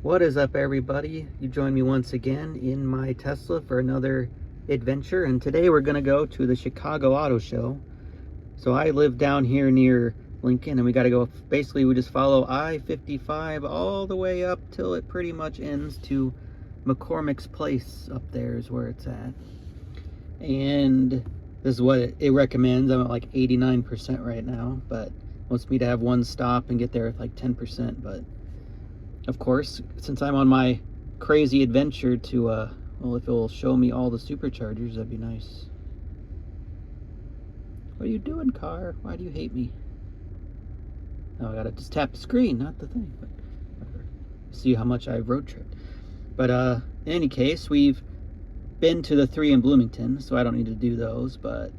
What is up, everybody? You join me once again in my Tesla for another adventure, and today we're going to go to the Chicago Auto Show. So I live down here near Lincoln, and we got to go, basically we just follow I-55 all the way up till it pretty much ends to McCormik's place. Up there is where it's at. And this is what it recommends. I'm at like 89% right now, but wants me to have one stop and get there at like 10%. But of course, since I'm on my crazy adventure to, well, if it'll show me all the Superchargers, that'd be nice. What are you doing, car? Why do you hate me? Oh, I gotta just tap the screen, not the thing. But whatever. See how much I've road tripped. But in any case, we've been to the 3 in Bloomington, so I don't need to do those. But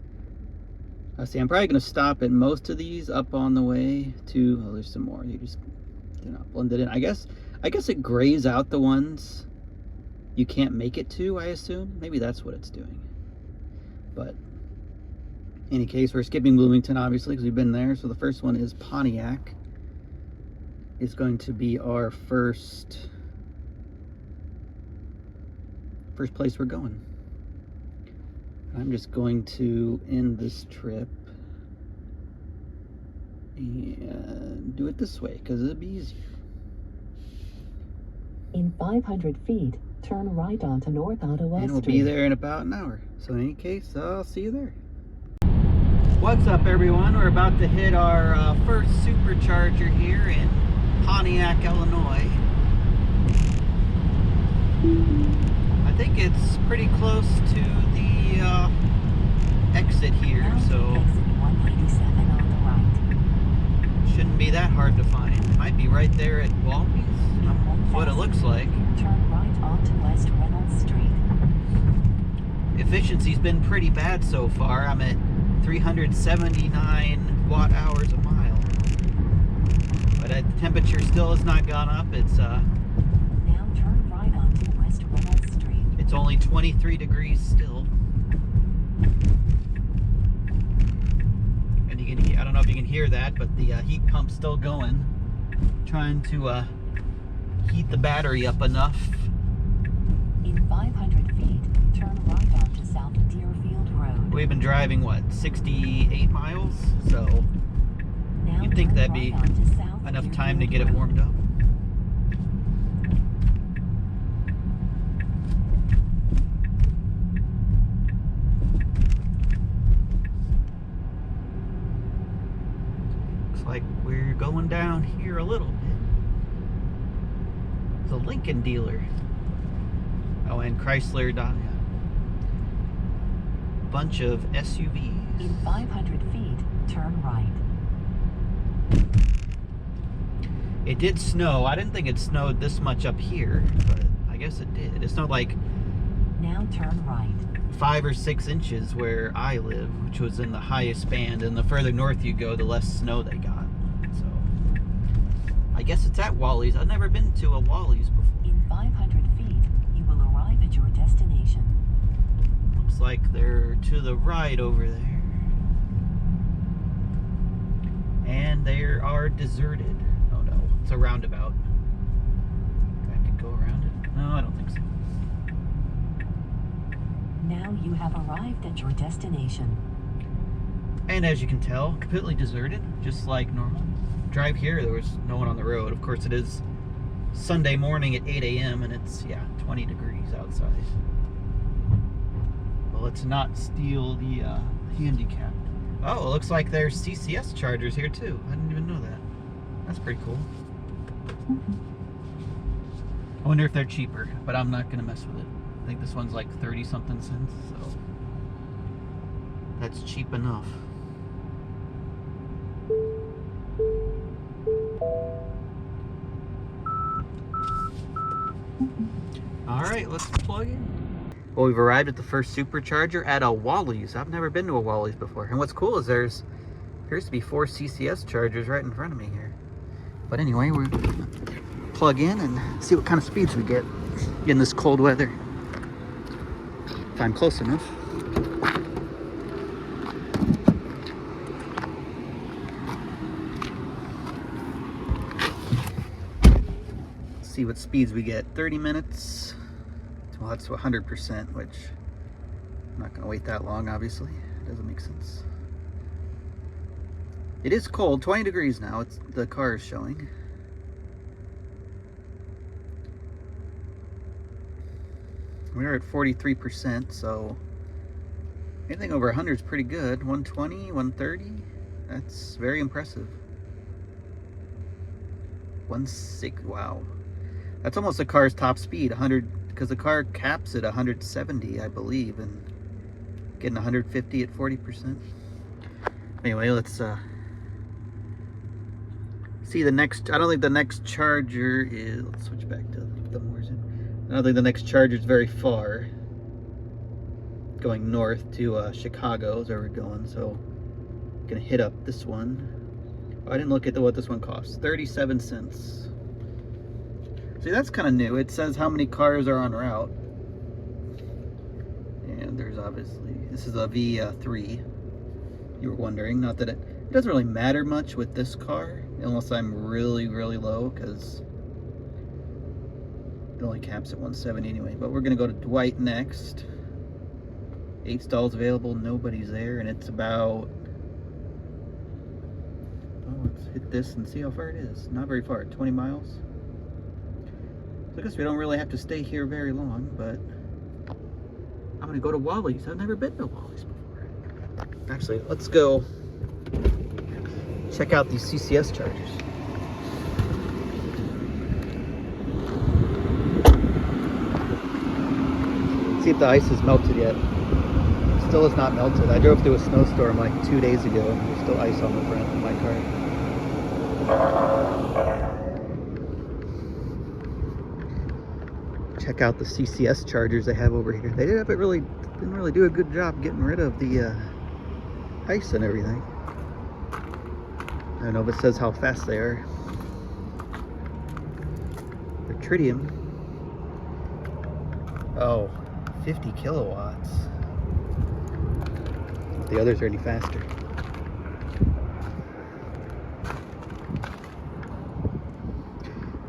I see I'm probably gonna stop at most of these up on the way to. Oh, there's some more. They're not blended in. I guess it grays out the ones you can't make it to, I assume. Maybe that's what it's doing. But in any case, we're skipping Bloomington, obviously, because we've been there. So the first one is Pontiac. It's going to be our first place we're going. I'm just going to end this trip and do it this way because it'll be easier. In 500 feet, turn right onto North Ottawa Street. And we'll be there in about an hour. So in any case, I'll see you there. What's up, everyone? We're about to hit our first Supercharger here in Pontiac, Illinois. I think it's pretty close to the exit here, so shouldn't be that hard to find. It might be right there at Wally's. That's what it looks like. Turn right onto West Reynolds Street. Efficiency's been pretty bad so far. I'm at 379 watt-hours a mile. But the temperature still has not gone up. It's now turn right onto West Reynolds Street. It's only 23 degrees still. And you can hear, I don't know if you can hear that, but the heat pump's still going. Trying to heat the battery up enough. In 500 feet, turn right onto South Deerfield Road. We've been driving, what, 68 miles? So Now you'd think turn that'd right be onto South enough time to Deerfield get it Road. warmed up. Looks like we're going down here a little bit. It's a Lincoln dealer. Oh, and Chrysler, bunch of SUVs. In 500 feet, turn right. It did snow. I didn't think it snowed this much up here, but I guess it did. It snowed like Now turn right. 5 or 6 inches where I live, which was in the highest band, and the further north you go, the less snow they got. So I guess it's at Wally's. I've never been to a Wally's before. In 500 feet, you will arrive at your destination. Looks like they're to the right over there. And they are deserted. Oh no, it's a roundabout. Do I have to go around it? No, I don't think so. Now you have arrived at your destination. And as you can tell, completely deserted, just like normal. Drive here, there was no one on the road. Of course, it is Sunday morning at 8 a.m. and it's, 20 degrees outside. Well, let's not steal the handicap. Oh, it looks like there's CCS chargers here too. I didn't even know that. That's pretty cool. I wonder if they're cheaper, but I'm not gonna mess with it. I think this one's like 30-something cents, so that's cheap enough. All right, let's plug in. Well, we've arrived at the first Supercharger at a Wally's. I've never been to a Wally's before. And what's cool is there's appears to be 4 CCS chargers right in front of me here. But anyway, we're gonna plug in and see what kind of speeds we get in this cold weather. If I'm close enough. see what speeds we get. 30 minutes. Well, that's 100%, which I'm not going to wait that long, obviously. It doesn't make sense. It is cold, 20 degrees now. It's the car is showing. We're at 43%, so anything over 100 is pretty good. 120, 130, that's very impressive. 160, wow. That's almost the car's top speed, 100, because the car caps at 170, I believe, and getting 150 at 40%. Anyway, let's see the next. I don't think the next Charger is. Let's switch back to the Morrison. I don't think the next Charger is very far. Going north to Chicago is where we're going, so I'm gonna hit up this one. Oh, I didn't look at what this one costs. 37 cents. See, that's kind of new. It says how many cars are on route, and there's obviously this is a V3. You were wondering, not that it doesn't really matter much with this car unless I'm really low, because it only caps at 170 anyway. But we're gonna go to Dwight next. 8 stalls available, nobody's there, and it's about, oh, let's hit this and see how far it is. Not very far, 20 miles. So I guess we don't really have to stay here very long, but I'm gonna go to Wally's. I've never been to Wally's before. Actually, let's go check out these CCS chargers. See if the ice has melted yet. Still has not melted. I drove through a snowstorm like 2 days ago, and there's still ice on the front of my car. Check out the CCS chargers they have over here. They didn't really do a good job getting rid of the ice and everything. I don't know if it says how fast they are. They're tritium. Oh, 50 kilowatts. If the others are any faster.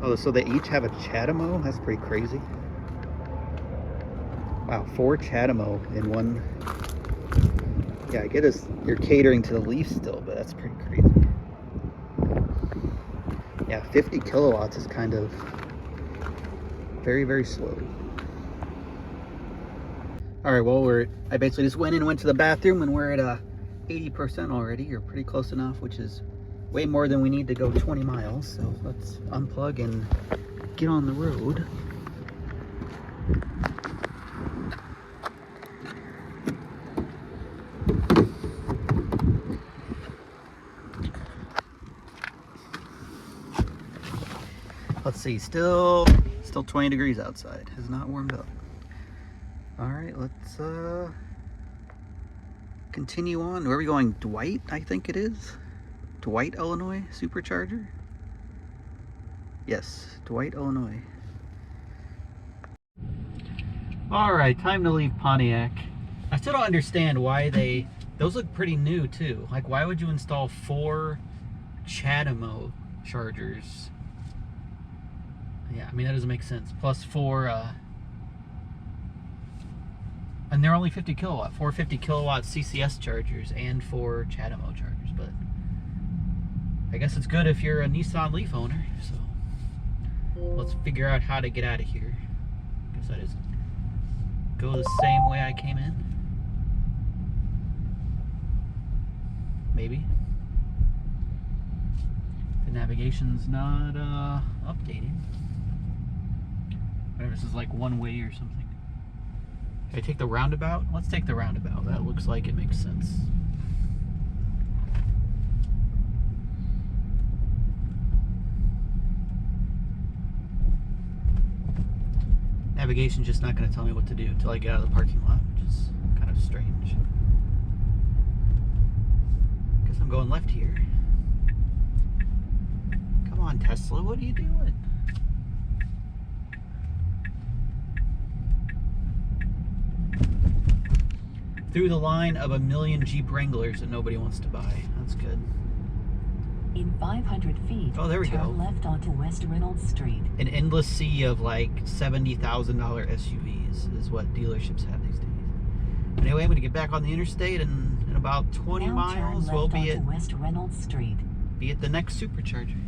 Oh, so they each have a Chatamo? That's pretty crazy. Wow, 4 Chatamo in one. Yeah, I get you're catering to the Leaf still, but that's pretty crazy. Yeah, 50 kilowatts is kind of very slow. All right, well, I basically just went to the bathroom, and we're at 80% already, or pretty close enough, which is way more than we need to go 20 miles. So let's unplug and get on the road. Let's see, still 20 degrees outside. Has not warmed up. All right, let's continue on. Where are we going? Dwight, I think it is. Dwight, Illinois, Supercharger. Yes, Dwight, Illinois. All right, time to leave Pontiac. I still don't understand why those look pretty new too. Like, why would you install 4 Chatamo chargers? Yeah, I mean, that doesn't make sense. Plus 4, and they're only 50 kilowatt, 4 50 kilowatt CCS chargers and 4 Chatamo chargers. But I guess it's good if you're a Nissan Leaf owner. So let's figure out how to get out of here. Guess I just go the same way I came in. Maybe. The navigation's not updating. Whatever, this is like one way or something. Can I take the roundabout? Let's take the roundabout. That looks like it makes sense. Navigation's just not going to tell me what to do until I get out of the parking lot, which is kind of strange. Guess I'm going left here. Come on, Tesla, what are you doing? Through the line of 1 million Jeep Wranglers that nobody wants to buy. That's good. In 500 feet, Oh, there we turn go. left onto West Reynolds Street. An endless sea of like $70,000 SUVs is what dealerships have these days. Anyway, I'm going to get back on the interstate, and in about 20 Now miles, turn left we'll onto West Reynolds Street. be at the next Supercharger.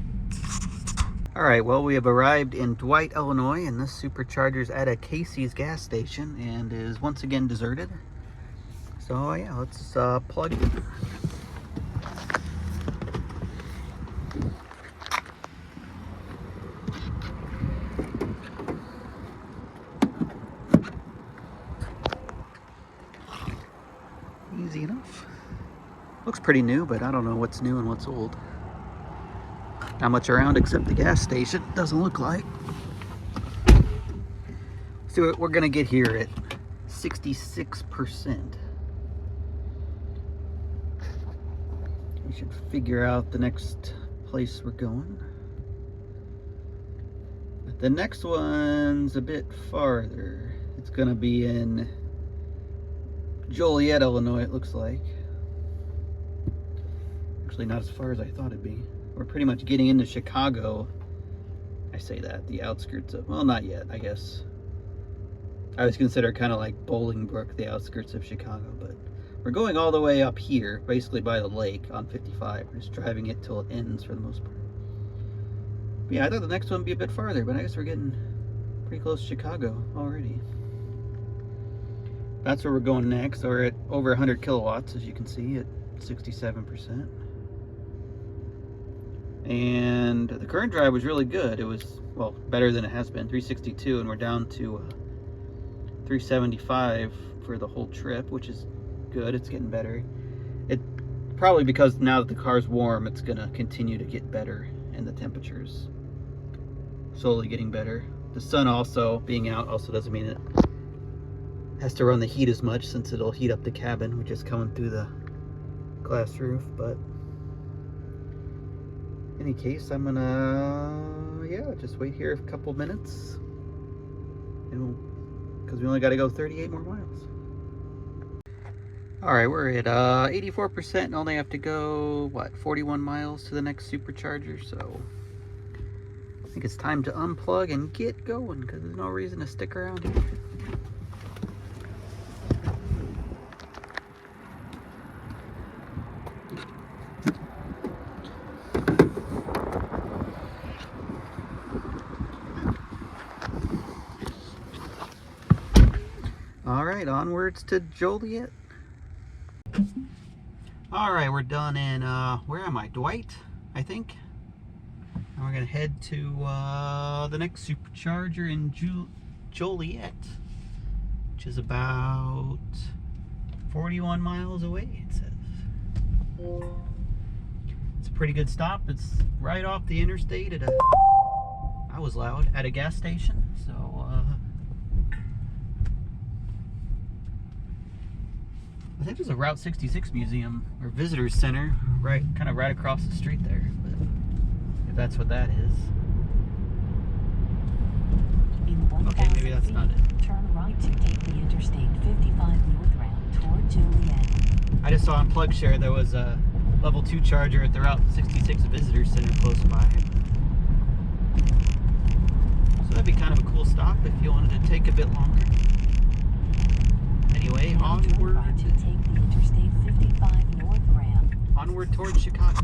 All right, well, we have arrived in Dwight, Illinois, and this Supercharger's at a Casey's gas station and is once again deserted. So yeah, let's plug in. Easy enough. Looks pretty new, but I don't know what's new and what's old. Not much around except the gas station, doesn't look like. So we're gonna get here at 66%. We should figure out the next place we're going. But the next one's a bit farther. It's gonna be in Joliet, Illinois, it looks like. Actually, not as far as I thought it'd be. We're pretty much getting into Chicago. I say that, the outskirts of, well, not yet, I guess. I was considered kind of like Bolingbrook, the outskirts of Chicago, but we're going all the way up here, basically by the lake on 55. We're just driving it till it ends for the most part. But yeah, I thought the next one would be a bit farther, but I guess we're getting pretty close to Chicago already. That's where we're going next. We're at over 100 kilowatts, as you can see, at 67%. And the current drive was really good. It was, well, better than it has been, 362, and we're down to 375 for the whole trip, which is good. It's getting better. It probably because now that the car's warm, it's gonna continue to get better, and the temperature's slowly getting better. The sun also being out also doesn't mean it has to run the heat as much, since it'll heat up the cabin, which is coming through the glass roof. But in any case, I'm gonna, yeah, just wait here a couple minutes, and because we only got to go 38 more miles. All right, we're at 84% and only have to go, what, 41 miles to the next Supercharger. So I think it's time to unplug and get going, because there's no reason to stick around here. All right, onwards to Joliet. All right, we're done in, where am I? Dwight, I think. And we're gonna head to the next Supercharger in Joliet, which is about 41 miles away, it says. It's a pretty good stop. It's right off the interstate at a, I was loud, at a gas station. So, I think there's a Route 66 museum or visitor center kind of right across the street there, but if that's what that is. Okay, maybe that's not it. Turn right to take the Interstate 55 north route toward Joliet. I just saw on PlugShare there was a level 2 charger at the Route 66 visitor center close by. So that'd be kind of a cool stop if you wanted to take a bit longer. Anyway, onward. Right to take the Interstate 55 north ramp. Onward towards Chicago.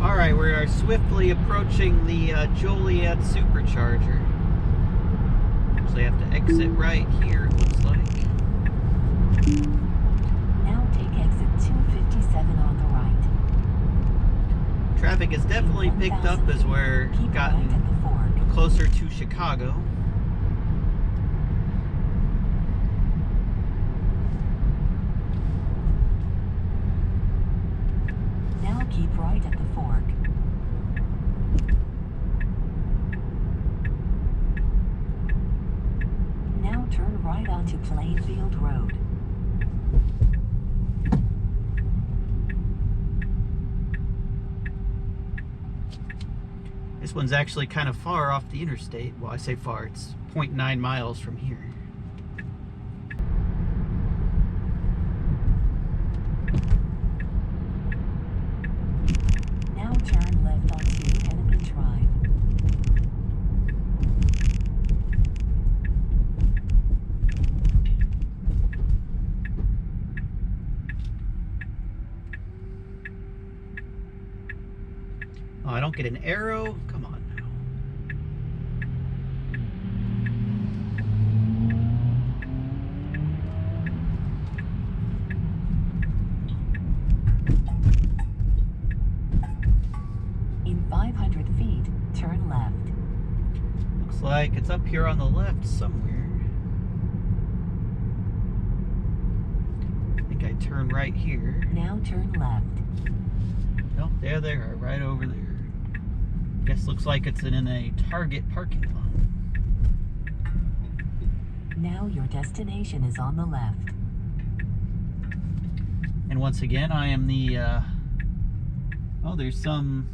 All right, we are swiftly approaching the Joliet Supercharger. So they have to exit right here, it looks like. Now take exit 257 on the right. Traffic has definitely picked up as we're gotten right at the fork. closer to Chicago. Now keep right at the fork. Now turn right onto Plainfield Road. This one's actually kind of far off the interstate. Well, I say far, it's 0.9 miles from here. don't get an arrow. Come on now. In 500 feet, turn left. Looks like it's up here on the left somewhere. I think I turn right here. Now turn left. Nope, there they are, right over there. Guess looks like it's in a Target parking lot. Now your destination is on the left. And once again, I am the, oh, there's some,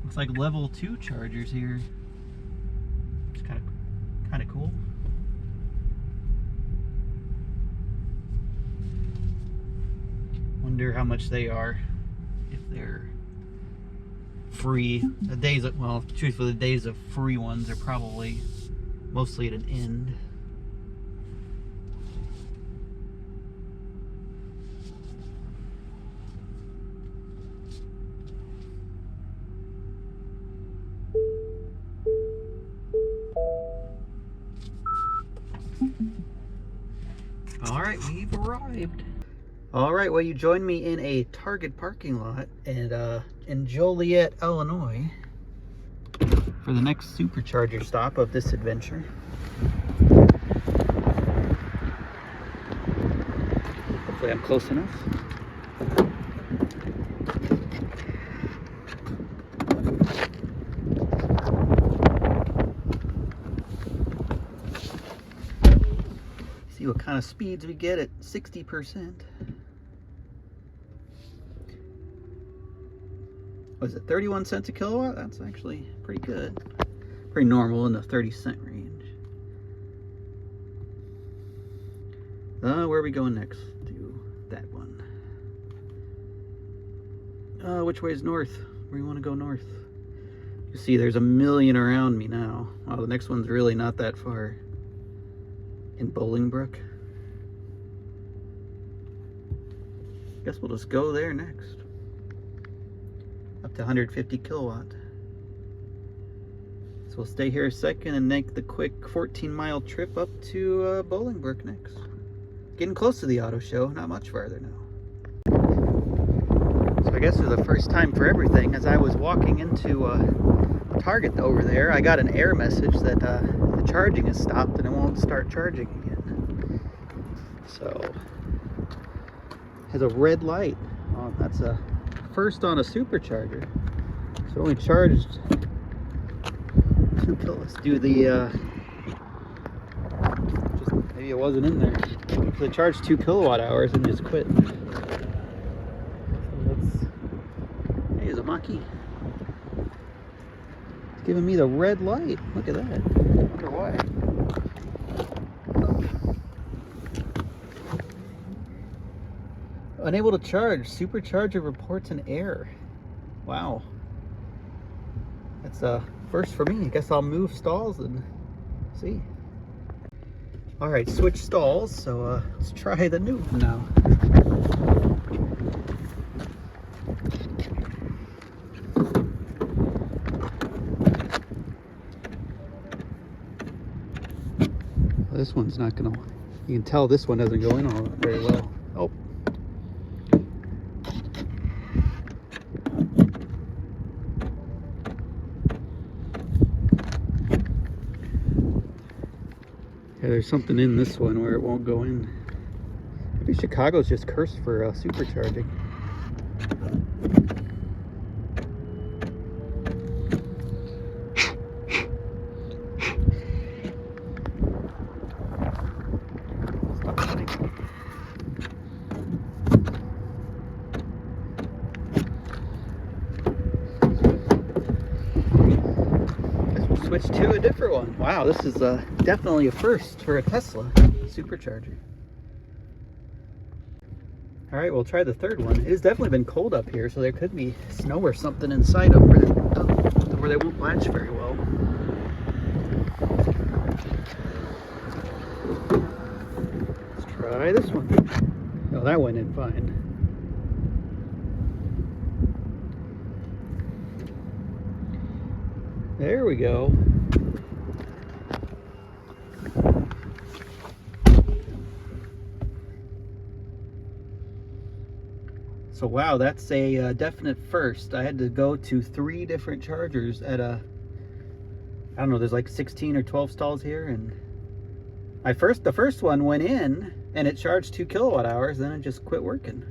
looks like level 2 chargers here. It's kind of cool. Wonder how much they are, if they're free. The days of, well, truthfully, the days of free ones are probably mostly at an end. All right, we've arrived. All right, well, you joined me in a Target parking lot and in Joliet, Illinois, for the next Supercharger stop of this adventure. Hopefully I'm close enough. See what kind of speeds we get at 60%. Was it 31 cents a kilowatt? That's actually pretty good. Pretty normal in the 30-cent range. Where are we going next? To that one. Which way is north? Where do you want to go north? You see there's a million around me now. Wow, the next one's really not that far. In Bolingbrook. Guess we'll just go there next. Up to 150 kilowatt. So we'll stay here a second and make the quick 14-mile trip up to Bolingbrook next. Getting close to the auto show, not much farther now. So I guess for the first time for everything, as I was walking into Target over there, I got an error message that the charging has stopped and it won't start charging again. So, it has a red light. Oh, that's a first on a Supercharger. So only charged 2 kilos. Let's do the just maybe it wasn't in there. So it charged 2 kilowatt hours and just quit. So let's, hey, there's a Maki. It's giving me the red light. Look at that. I wonder why. Unable to charge. Supercharger reports an error. Wow. That's a first for me. I guess I'll move stalls and see. Alright, switch stalls. So let's try the new one now. Well, this one's not gonna, you can tell this one doesn't go in all very well. Oh. Yeah, there's something in this one where it won't go in. Maybe Chicago's just cursed for supercharging. Switch to a different one. Wow, this is definitely a first for a Tesla Supercharger. All right, we'll try the third one. It has definitely been cold up here, so there could be snow or something inside up where they won't latch very well. Let's try this one. Oh, that went in fine. There we go. So wow, that's a definite first. I had to go to 3 different chargers at I don't know, there's like 16 or 12 stalls here, and the first one went in and it charged 2 kilowatt hours, then it just quit working.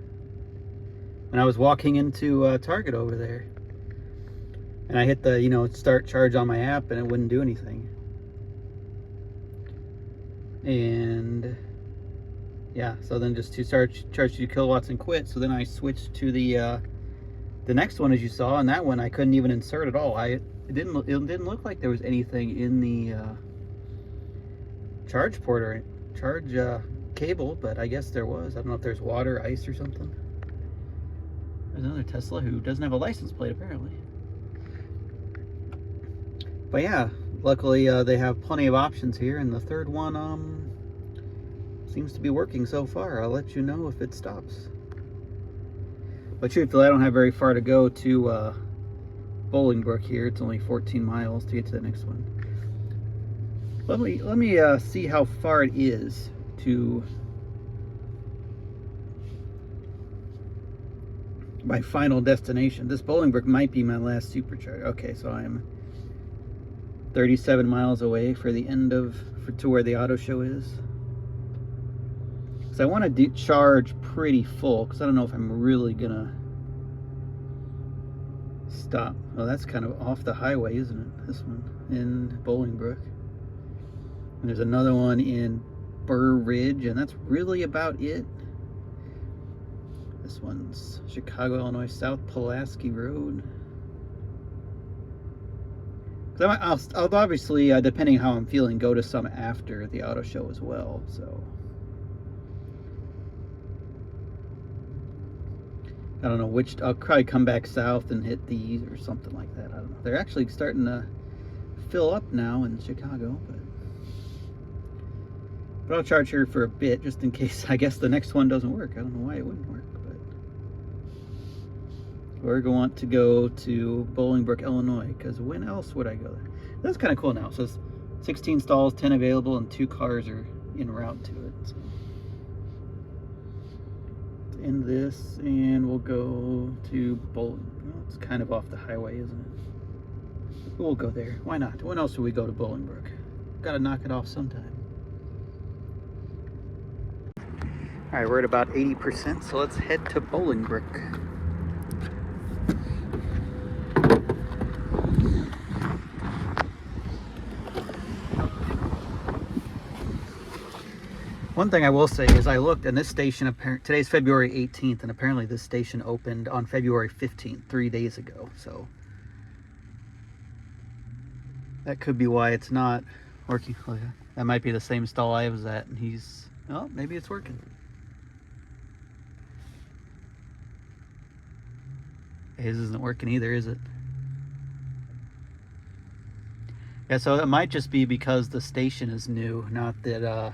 And I was walking into Target over there, and I hit the, you know, start charge on my app, and it wouldn't do anything. And yeah, so then just to charge 2 kilowatts and quit. So then I switched to the next one, as you saw, and that one I couldn't even insert at all. It didn't look like there was anything in the charge port or charge cable, but I guess there was. I don't know if there's water, ice, or something. There's another Tesla who doesn't have a license plate apparently. But yeah, luckily they have plenty of options here, and the third one seems to be working so far. I'll let you know if it stops. But truthfully, I don't have very far to go to Bolingbrook here. It's only 14 miles to get to the next one. Let me see how far it is to my final destination. This Bolingbrook might be my last supercharger. Okay, so I'm 37 miles away for the end to where the auto show is. Because I want to charge pretty full, because I don't know if I'm really gonna stop. Oh, that's kind of off the highway, isn't it? This one in Bolingbrook. And there's another one in Burr Ridge, and that's really about it. This one's Chicago, Illinois, South Pulaski Road. I'll obviously, depending how I'm feeling, go to some after the auto show as well. So I don't know which. I'll probably come back south and hit these or something like that. I don't know. They're actually starting to fill up now in Chicago, but I'll charge here for a bit just in case. I guess the next one doesn't work. I don't know why it wouldn't work, but we're going to go to Bolingbrook, Illinois, because when else would I go there? That's kind of cool now. So it's 16 stalls, 10 available, and 2 cars are en route to it. So let's end this, and we'll go to Bolingbrook. Well, it's kind of off the highway, isn't it? But we'll go there. Why not? When else would we go to Bolingbrook? Got to knock it off sometime. All right, we're at about 80%, so let's head to Bolingbrook. One thing I will say is I looked, and this station, today's February 18th, and apparently this station opened on February 15th, 3 days ago. So that could be why it's not working. That might be the same stall I was at, and oh, maybe it's working. His isn't working either, is it? Yeah, so it might just be because the station is new, not that,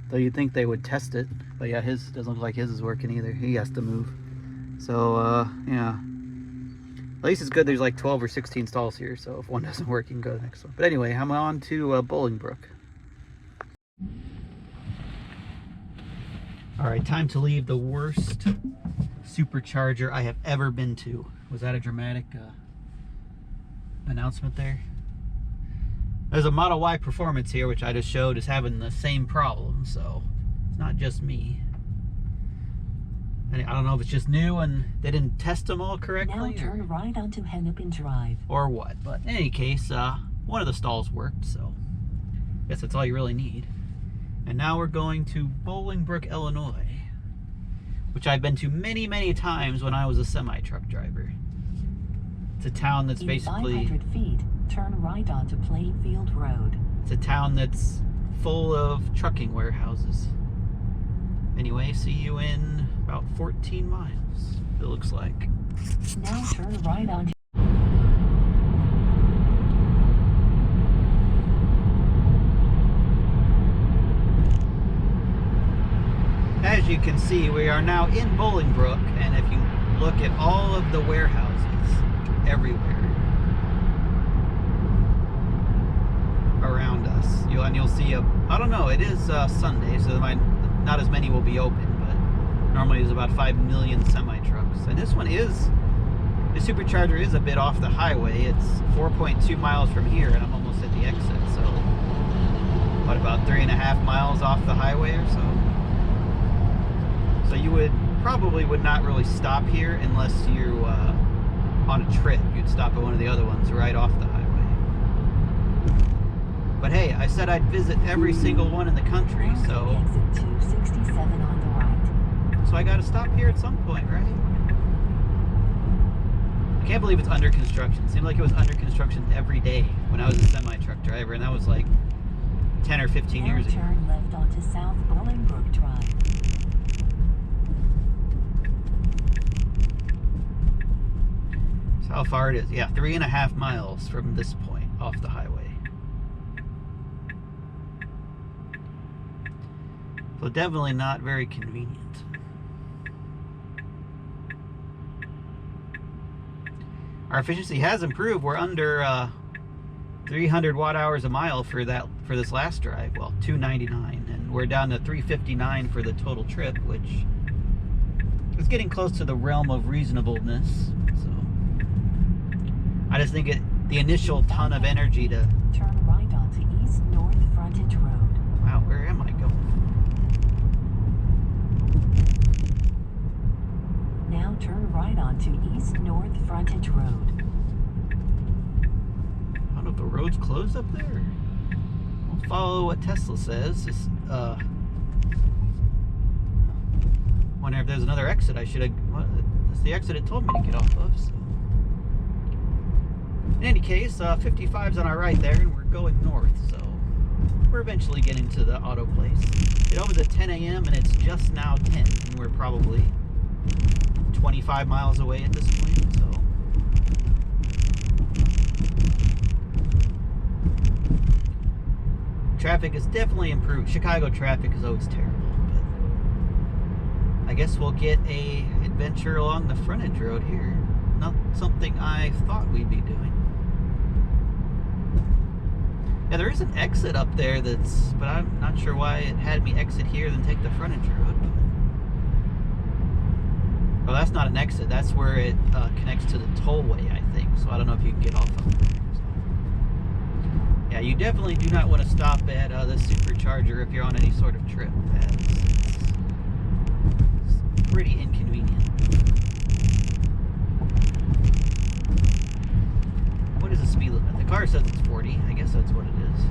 though you'd think they would test it. But yeah, his doesn't look like his is working either. He has to move. So, yeah. At least it's good there's like 12 or 16 stalls here, so if one doesn't work, you can go to the next one. But anyway, I'm on to Bolingbrook. Alright, time to leave the worst supercharger I have ever been to. Was that a dramatic announcement there? There's a Model Y Performance here, which I just showed is having the same problem, so it's not just me. And I don't know if it's just new and they didn't test them all correctly. Now turn right onto Hennepin Drive. Or what. But in any case, one of the stalls worked, so I guess that's all you really need. And now we're going to Bolingbrook, Illinois, which I've been to many, many times when I was a semi-truck driver. It's a town that's basically... In 500 feet, turn right onto Plainfield Road. It's a town that's full of trucking warehouses. Anyway, see you in about 14 miles, it looks like. Now turn right onto... As you can see, we are now in Bolingbrook, and if you look at all of the warehouses everywhere, and you'll see I don't know, it is Sunday, so not as many will be open, but normally there's about 5 million semi-trucks. And this one is, the Supercharger is a bit off the highway. It's 4.2 miles from here, and I'm almost at the exit, so what, about 3.5 miles off the highway or so? So you probably would not really stop here unless you on a trip. You'd stop at one of the other ones right off the highway. But hey, I said I'd visit every single one in the country, so Exit 267 on the right. so I got to stop here at some point, right? I can't believe it's under construction. It seemed like it was under construction every day when I was a semi-truck driver, and that was like 10 or 15 years ago. Turn left onto South Bolingbrook Drive. So how far it is? Yeah, 3.5 miles from this point off the highway. So definitely not very convenient. Our efficiency has improved. We're under 300 watt hours a mile for this last drive. Well, 299, and we're down to 359 for the total trip, which is getting close to the realm of reasonableness. So I just think the initial ton of energy to Turn right onto East North Frontage Road. wow, where am I going? Now turn right onto East North Frontage Road. I don't know if the road's closed up there. We'll follow what Tesla says. Just, wonder if there's another exit I should have. That's the exit it told me to get off of. So. In any case, 55's on our right there, and we're going north. So we're eventually getting to the auto place. It opens at 10 a.m. and it's just now 10, and we're probably 25 miles away at this point. So. Traffic is definitely improved. Chicago traffic is always terrible, but I guess we'll get a adventure along the frontage road here. Not something I thought we'd be doing. Yeah, there is an exit up there but I'm not sure why it had me exit here then take the frontage road. Well, that's not an exit. That's where it connects to the tollway, I think. So I don't know if you can get off of there. So. Yeah, you definitely do not want to stop at the Supercharger if you're on any sort of trip. It's pretty inconvenient. What is the speed limit? The car says it's 40. I guess that's what it is.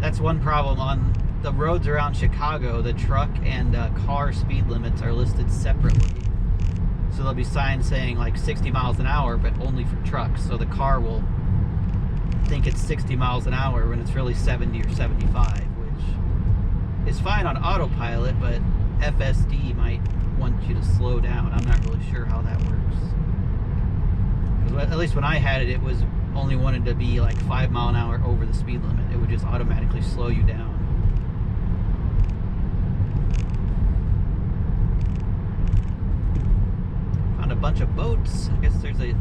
That's one problem on the roads around Chicago. The truck and car speed limits are listed separately. So there'll be signs saying like 60 miles an hour, but only for trucks. So the car will think it's 60 miles an hour when it's really 70 or 75, which is fine on autopilot, but FSD might want you to slow down. I'm not really sure how that works. Because at least when I had it, it was only wanted to be like 5 mile an hour over the speed limit. It would just automatically slow you down. Found a bunch of boats. I guess there's a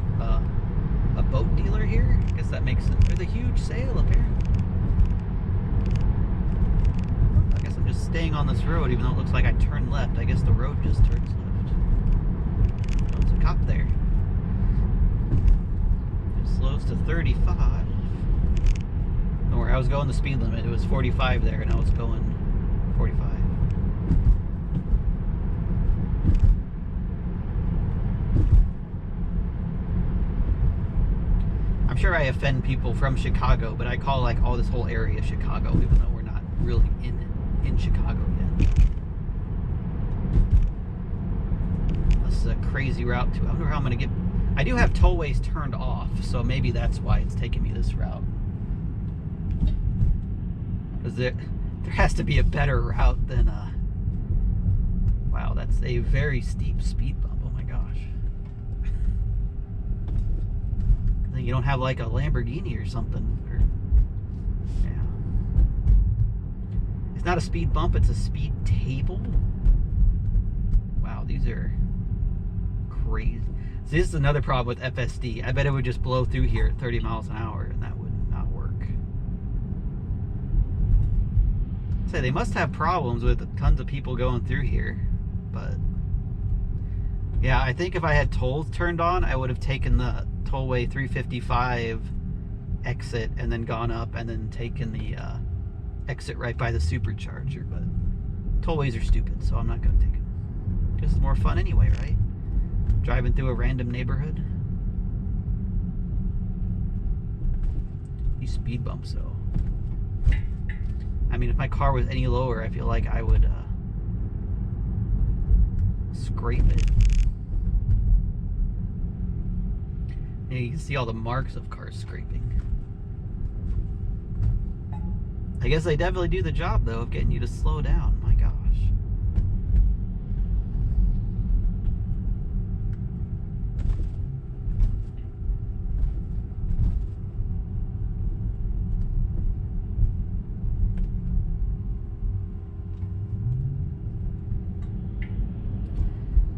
boat dealer here. I guess that makes sense. There's a huge sale apparently. I guess I'm just staying on this road even though it looks like I turned left. I guess the road just turns left. Oh, there's a cop there. It slows to 35. Don't worry, I was going the speed limit. It was 45 there and I was going 45. I'm sure I offend people from Chicago, but I call like all this whole area Chicago, even though we're not really in Chicago yet. This is a crazy route too. I wonder how I'm gonna get. I do have tollways turned off, so maybe that's why it's taking me this route. Because there has to be a better route than. Wow, that's a very steep speed bump. Oh my gosh. You don't have like a Lamborghini or something. Yeah. It's not a speed bump, it's a speed table. Wow, these are crazy. See, this is another problem with FSD. I bet it would just blow through here at 30 miles an hour and that would not work. say they must have problems with tons of people going through here, but yeah, I think if I had tolls turned on, I would have taken the tollway 355 exit and then gone up and then taken the exit right by the Supercharger. But tollways are stupid, so I'm not going to take them. This is more fun anyway, right? Driving through a random neighborhood. These speed bumps, though. I mean, if my car was any lower, I feel like I would scrape it. Yeah, you can see all the marks of cars scraping. I guess they definitely do the job, though, of getting you to slow down. My gosh.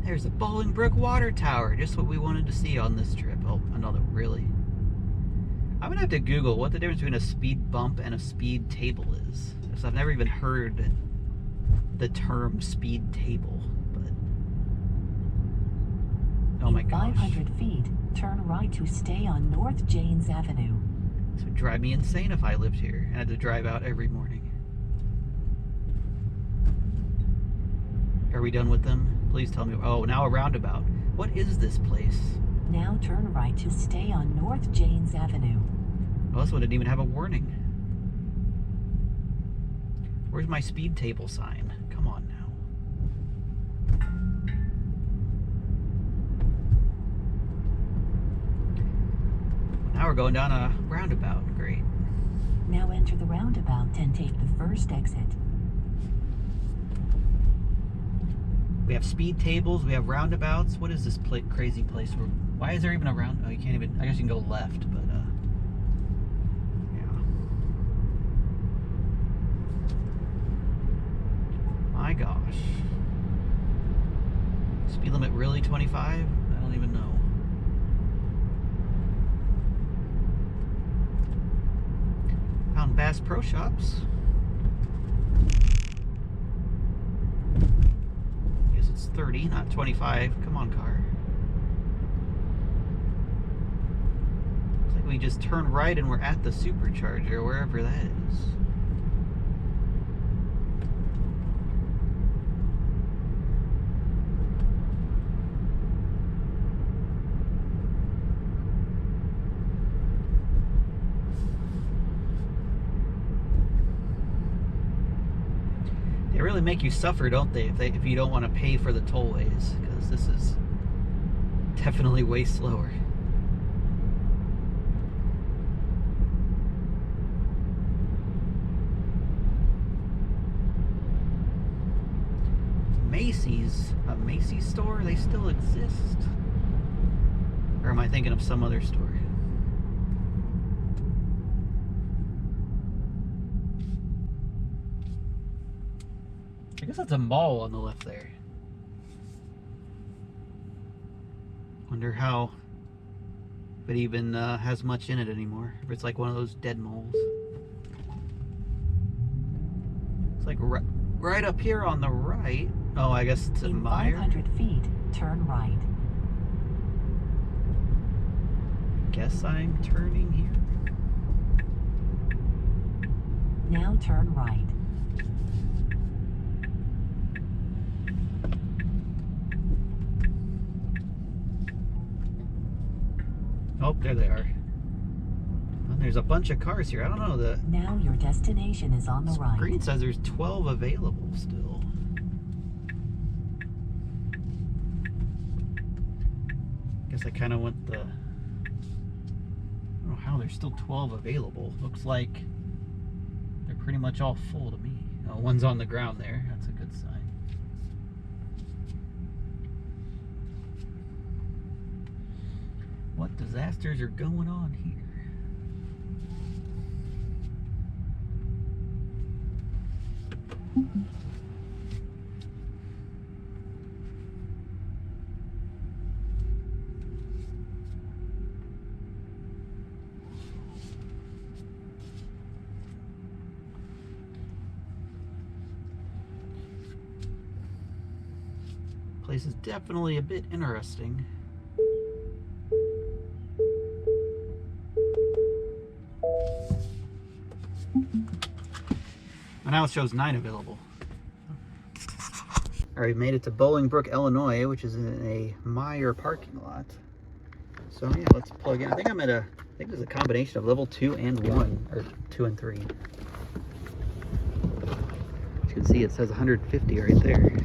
There's a Bolingbrook water tower, just what we wanted to see on this trip. Oh, another, really? I'm gonna have to Google what the difference between a speed bump and a speed table is. Because I've never even heard the term speed table, but... Oh my gosh. 500 feet, turn right to stay on North Janes Avenue. This would drive me insane if I lived here and had to drive out every morning. Are we done with them? Please tell me. Oh, now a roundabout. What is this place? Now turn right to stay on North Janes Avenue. Oh, this one didn't even have a warning. Where's my speed table sign? Come on now. Now we're going down a roundabout. Great. Now enter the roundabout and take the first exit. We have speed tables, we have roundabouts. What is this crazy place? Why is there even a round? Oh, you can't even, I guess you can go left, but yeah. My gosh. Speed limit really 25? I don't even know. Found Bass Pro Shops. 30, not 25. Come on, car. Looks like we just turn right and we're at the Supercharger, wherever that is. They really make you suffer, don't they? If you don't want to pay for the tollways, because this is definitely way slower. Macy's, a Macy's store, they still exist? Or am I thinking of some other store? I guess that's a mall on the left there. Wonder how, if it even has much in it anymore. If it's like one of those dead malls. It's like right up here on the right. Oh, I guess it's a Meyer. 500 feet, turn right. Guess I'm turning here. Now turn right. Oh, there they are. And there's a bunch of cars here. I don't know. The Now your destination is on the right. screen says there's 12 available still. Guess I kind of went the... I don't know how there's still 12 available. Looks like they're pretty much all full to me. Oh, one's on the ground there. That's a good sign. What disasters are going on here? Place is definitely a bit interesting. And now it shows 9 available. Alright, made it to Bolingbrook, Illinois, which is in a Meyer parking lot. So yeah, let's plug in. I think there's a combination of level 2 and 1, or 2 and 3. As you can see, it says 150 right there.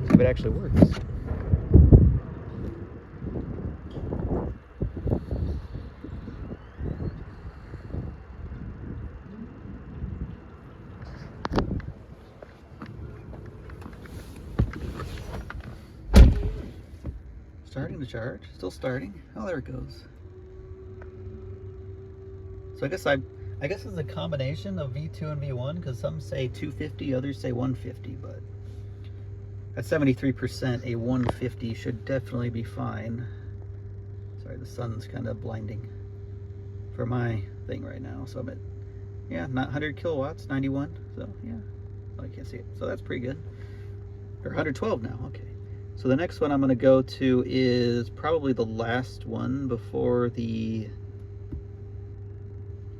See if it actually works. Starting to charge, still starting. Oh, there it goes. So I guess it's a combination of V2 and V1, because some say 250, others say 150, but at 73%, a 150 should definitely be fine. Sorry, the sun's kind of blinding for my thing right now. So I'm at, yeah, not 100 kilowatts, 91. So yeah, oh, I can't see it. So that's pretty good. Or 112 now, okay. So the next one I'm going to go to is probably the last one before the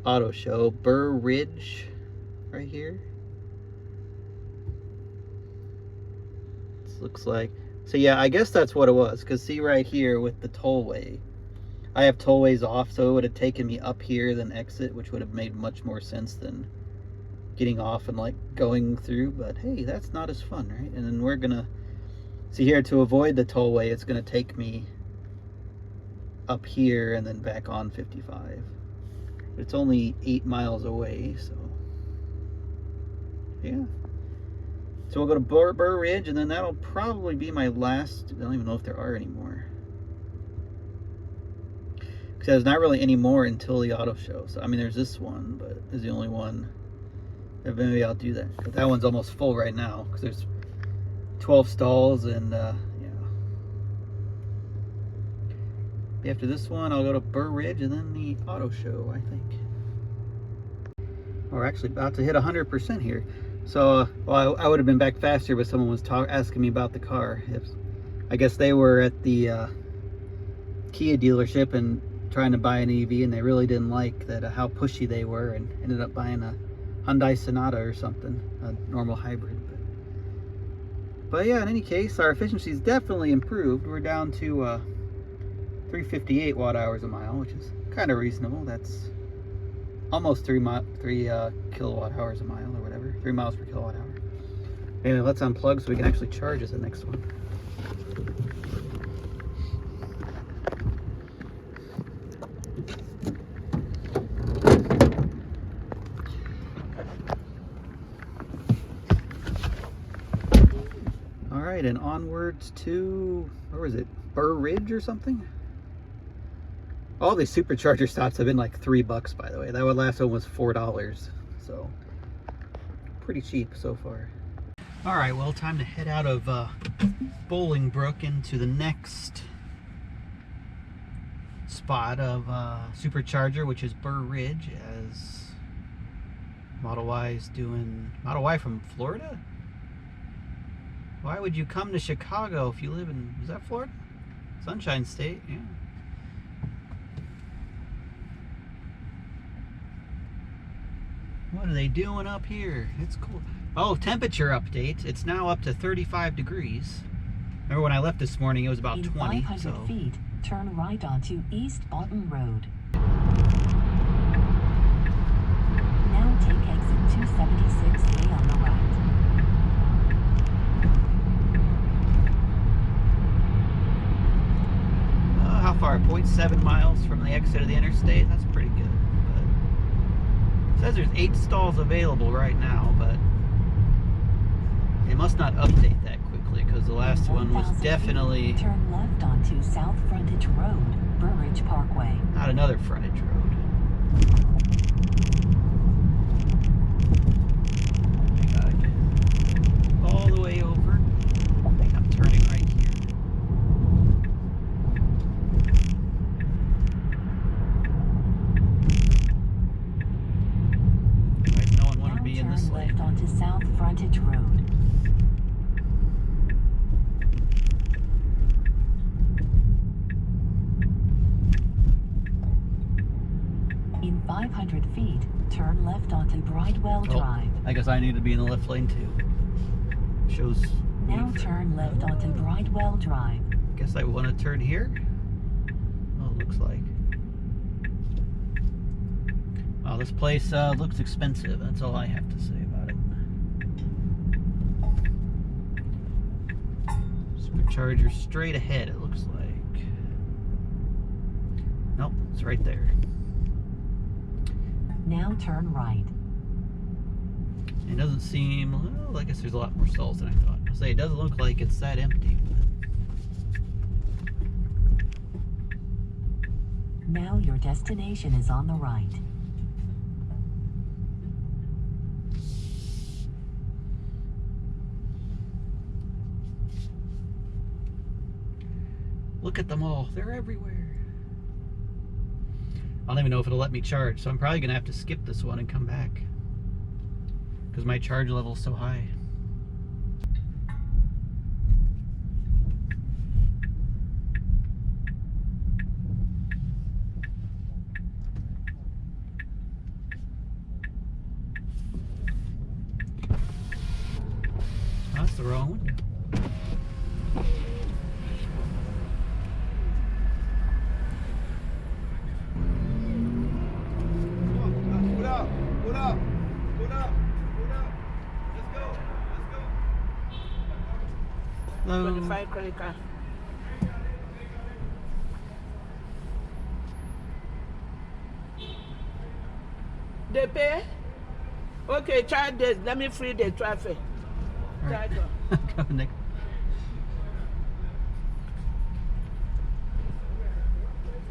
auto show. Burr Ridge, right here. This looks like, so yeah, I guess that's what it was. Because see right here with the tollway, I have tollways off, so it would have taken me up here, then exit, which would have made much more sense than getting off and like going through. But hey, that's not as fun, right? And then we're going to, see here, to avoid the tollway, it's going to take me up here and then back on 55. It's only 8 miles away, so yeah. So we'll go to Burr Ridge, and then that'll probably be my last. I don't even know if there are any more, because there's not really any more until the auto show. So I mean, there's this one, but it's the only one. Maybe I'll do that. But that one's almost full right now because there's 12 stalls, and yeah. After this one, I'll go to Burr Ridge and then the auto show, I think. We're actually about to hit 100% here. So, well, I would have been back faster, but someone was asking me about the car. I guess they were at the Kia dealership and trying to buy an EV, and they really didn't like that how pushy they were, and ended up buying a Hyundai Sonata or something, a normal hybrid. But yeah, in any case, our efficiency is definitely improved. We're down to 358 watt hours a mile, which is kind of reasonable. That's almost 3 kilowatt hours a mile, or whatever, 3 miles per kilowatt hour. Anyway, let's unplug so we can actually charge as the next one. All right, and onwards to, where was it? Burr Ridge or something? All these Supercharger stops have been like $3, by the way. That last one was $4, so pretty cheap so far. All right, well, time to head out of Bolingbrook into the next spot of Supercharger, which is Burr Ridge, as Model Y's doing. Model Y from Florida? Why would you come to Chicago if you live in, is that Florida? Sunshine State, yeah. What are they doing up here? It's cool. Oh, temperature update. It's now up to 35 degrees. Remember when I left this morning, it was about 20. In 500 feet, turn right onto East Boughton Road. Now take exit 276A on the right. How far? 0.7 miles from the exit of the interstate. That's pretty good. It says there's 8 stalls available right now, but they must not update that quickly, because the last one was definitely... Turn left onto South Frontage Road, Burridge Parkway. Not another frontage road. I gotta get all the way over. I think I'm turning right here. No one wanted to be in this lane. Left onto South 500 feet, turn left onto Bridewell Drive. I guess I need to be in the left lane too. Shows. Now turn left onto Bridewell Drive. Guess I want to turn here. Oh, it looks like. Wow, this place looks expensive. That's all I have to say about it. Supercharger straight ahead, it looks like. Nope, it's right there. Now turn right. It doesn't seem, well, I guess there's a lot more stalls than I thought. I'll say it doesn't look like it's that empty. Now your destination is on the right. Look at them all. They're everywhere. I don't even know if it'll let me charge, so I'm probably going to have to skip this one and come back. Because my charge level is so high. That's the wrong one. Hello. 25 credit card. They pay? Okay, try this. Let me free the traffic. All Try right. go. Go, Nick.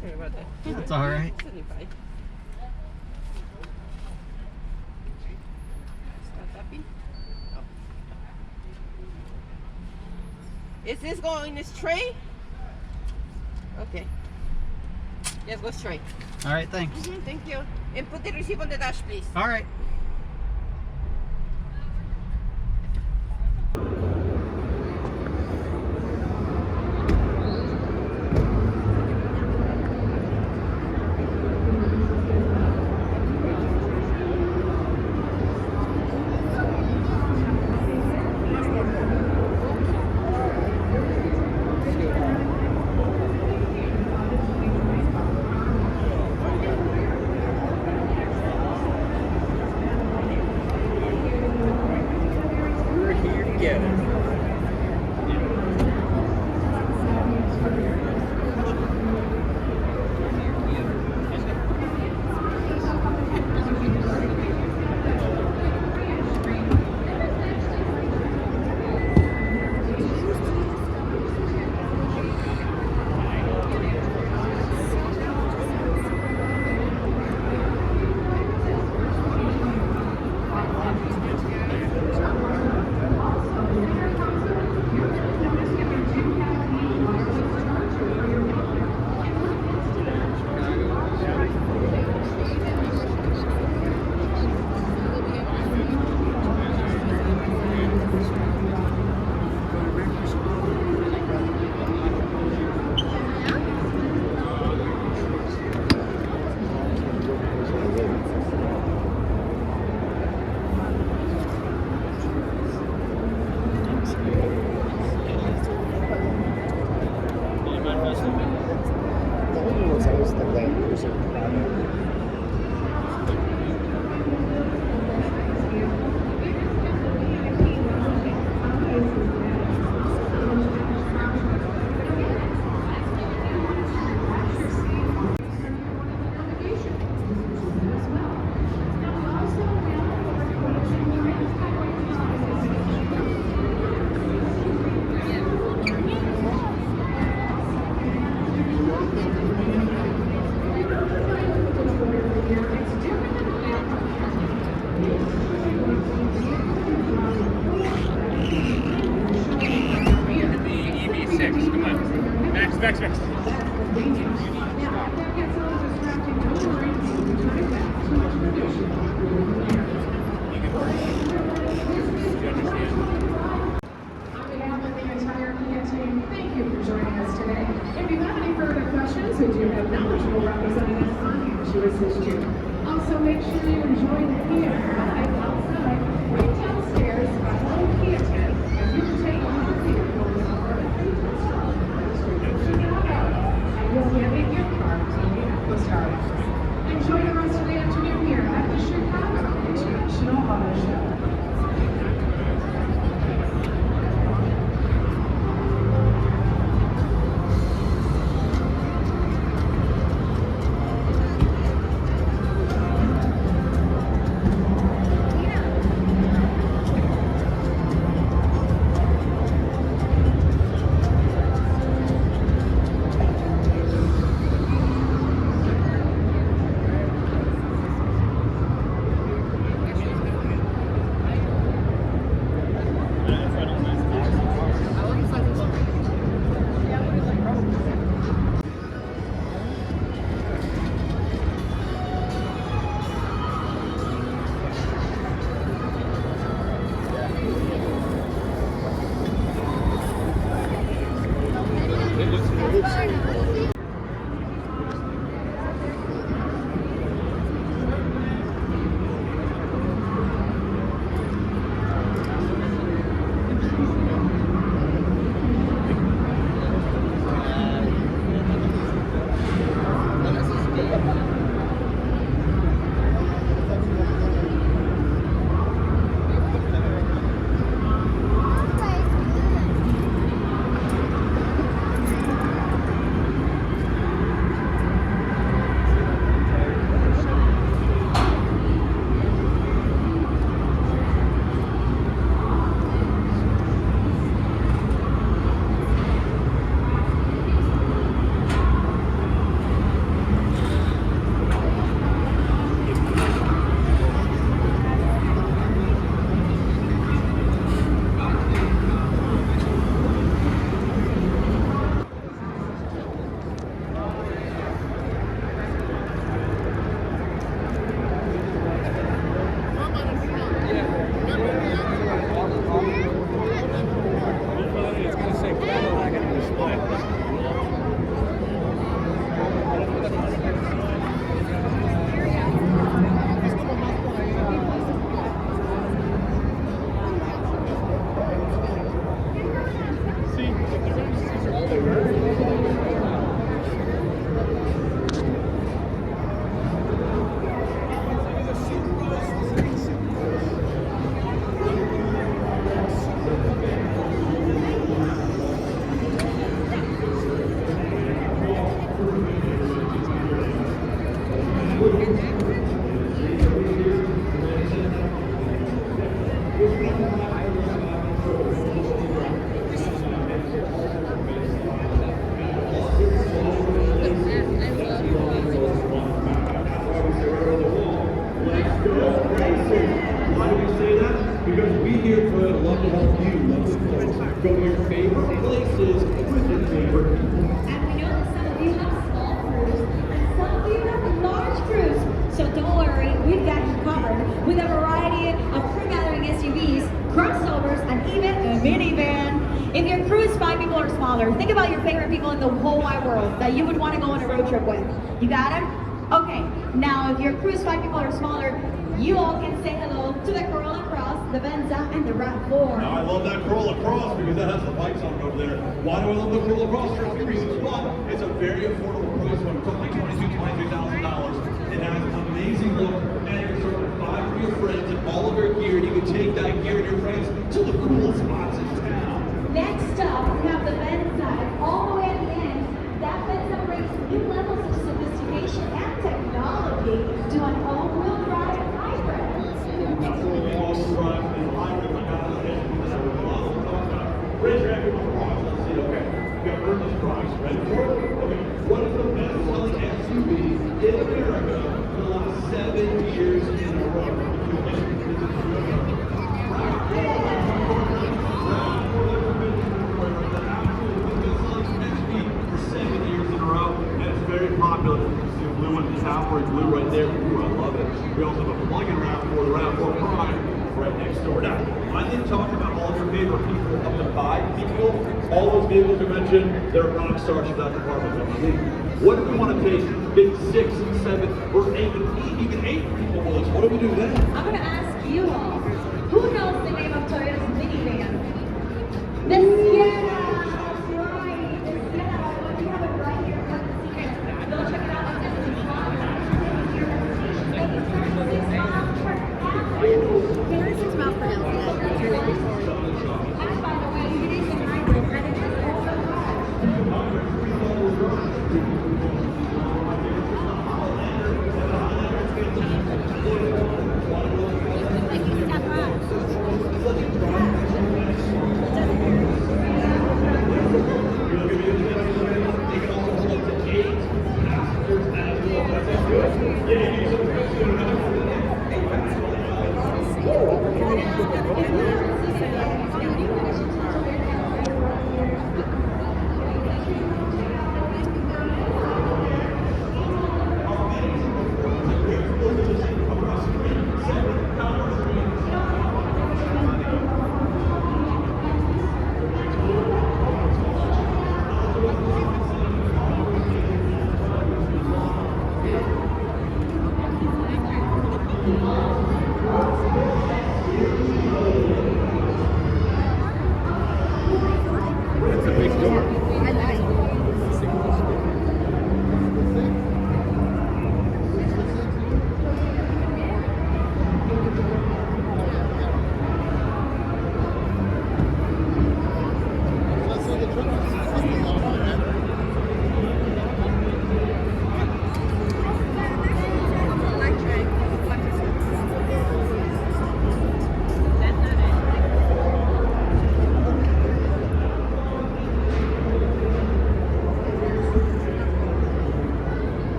Sorry about that. That's all right. 25. Start tapping. Oh. Is this going straight? Okay. Just go straight. All right, thanks. Thank you. And put the receipt on the dash, please. All right. If you have any further questions, we do have knowledgeable representatives on hand to assist you. Also, make sure you enjoy the theater outside or downstairs by Home Theater. And you can take one of the theater doors over to and you'll get in your car to meet the stars. Enjoy the rest of the afternoon here at the Chicago International Auto Show. Why do we say that? Because we here for love to help you go to your favorite places with your favorite people. And we know that some of you have small crews and some of you have large crews. So don't worry, we've got you covered with a variety of crew gathering SUVs, crossovers, and even a minivan. If your crew is 5 people or smaller, think about your favorite people in the whole wide world that you would want to go on a road trip with. You got them? Okay, now if your crew is 5 people or smaller, you all can say hello to the Corolla Cross, the Venza, and the RAV4. Now I love that Corolla Cross because that has the lights on it over there. Why do I love the Corolla Cross? For a few reasons. One, it's a very affordable price point. It's only $23,000. It has an amazing look, and you can sort of buy for your friends and all of your gear, and you can take that gear and your friends to the coolest spots in town. Next up, we have the Venza, and all the way at the end, that Venza brings new levels of sophistication and technology to an all-wheel drive hybrid. Absolutely all-wheel drive and hybrid. My God, raise your hand for Cross. Let's see. Okay, we got Ernest Cross. Ready for it? Okay, what is the best-selling SUV in America for the last 7 years in a row? Very popular. See the blue one in the top where it's blue right there. Ooh, I love it. We also have a plug-in RAV4, the RAV4 Prime. right next door. Now, I didn't talk about all of your favorite people up to 5 people. All those vehicles you mentioned, they're rock stars for that department. What if we want to take big 6, 7, or 8, even 8 people with us? What do we do then? I'm going to ask you all, who knows the name of Toyota's minivan? The Sienna! That's right, the Sienna. Well, we have it right here. Come and see it. Go check it out. It's at the top. Your destination. Maybe 36 miles per hour. 36 miles per hour. And by the way, it is a hybrid, and it is also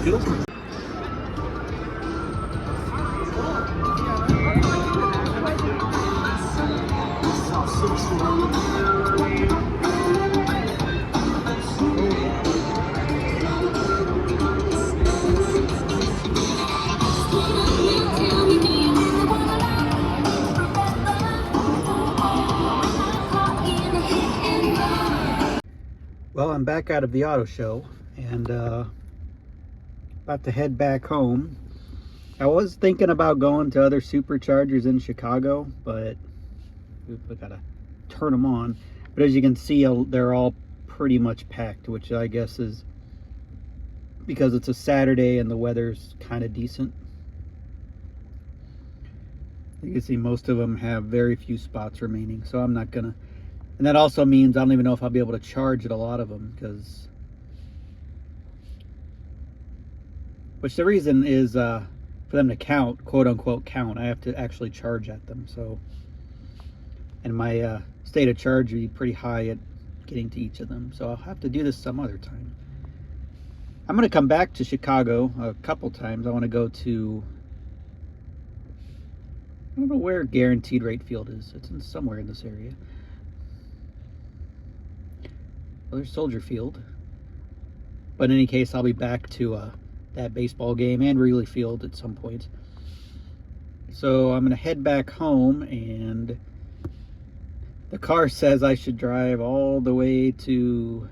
Well, I'm back out of the auto show and about to head back home. I was thinking about going to other Superchargers in Chicago, but we gotta turn them on. But as you can see, they're all pretty much packed, which I guess is because it's a Saturday and the weather's kind of decent. You can see most of them have very few spots remaining, so I'm not gonna. And that also means I don't even know if I'll be able to charge at a lot of them, because which the reason is for them to count, quote unquote count, I have to actually charge at them. So, and my state of charge will be pretty high at getting to each of them, so I'll have to do this some other time. I'm going to come back to Chicago a couple times. I want to go to, I don't know where Guaranteed Rate Field is. It's somewhere in this area. Well, there's Soldier Field. But in any case, I'll be back to that baseball game and Wrigley Field at some point. So I'm going to head back home, and the car says I should drive all the way to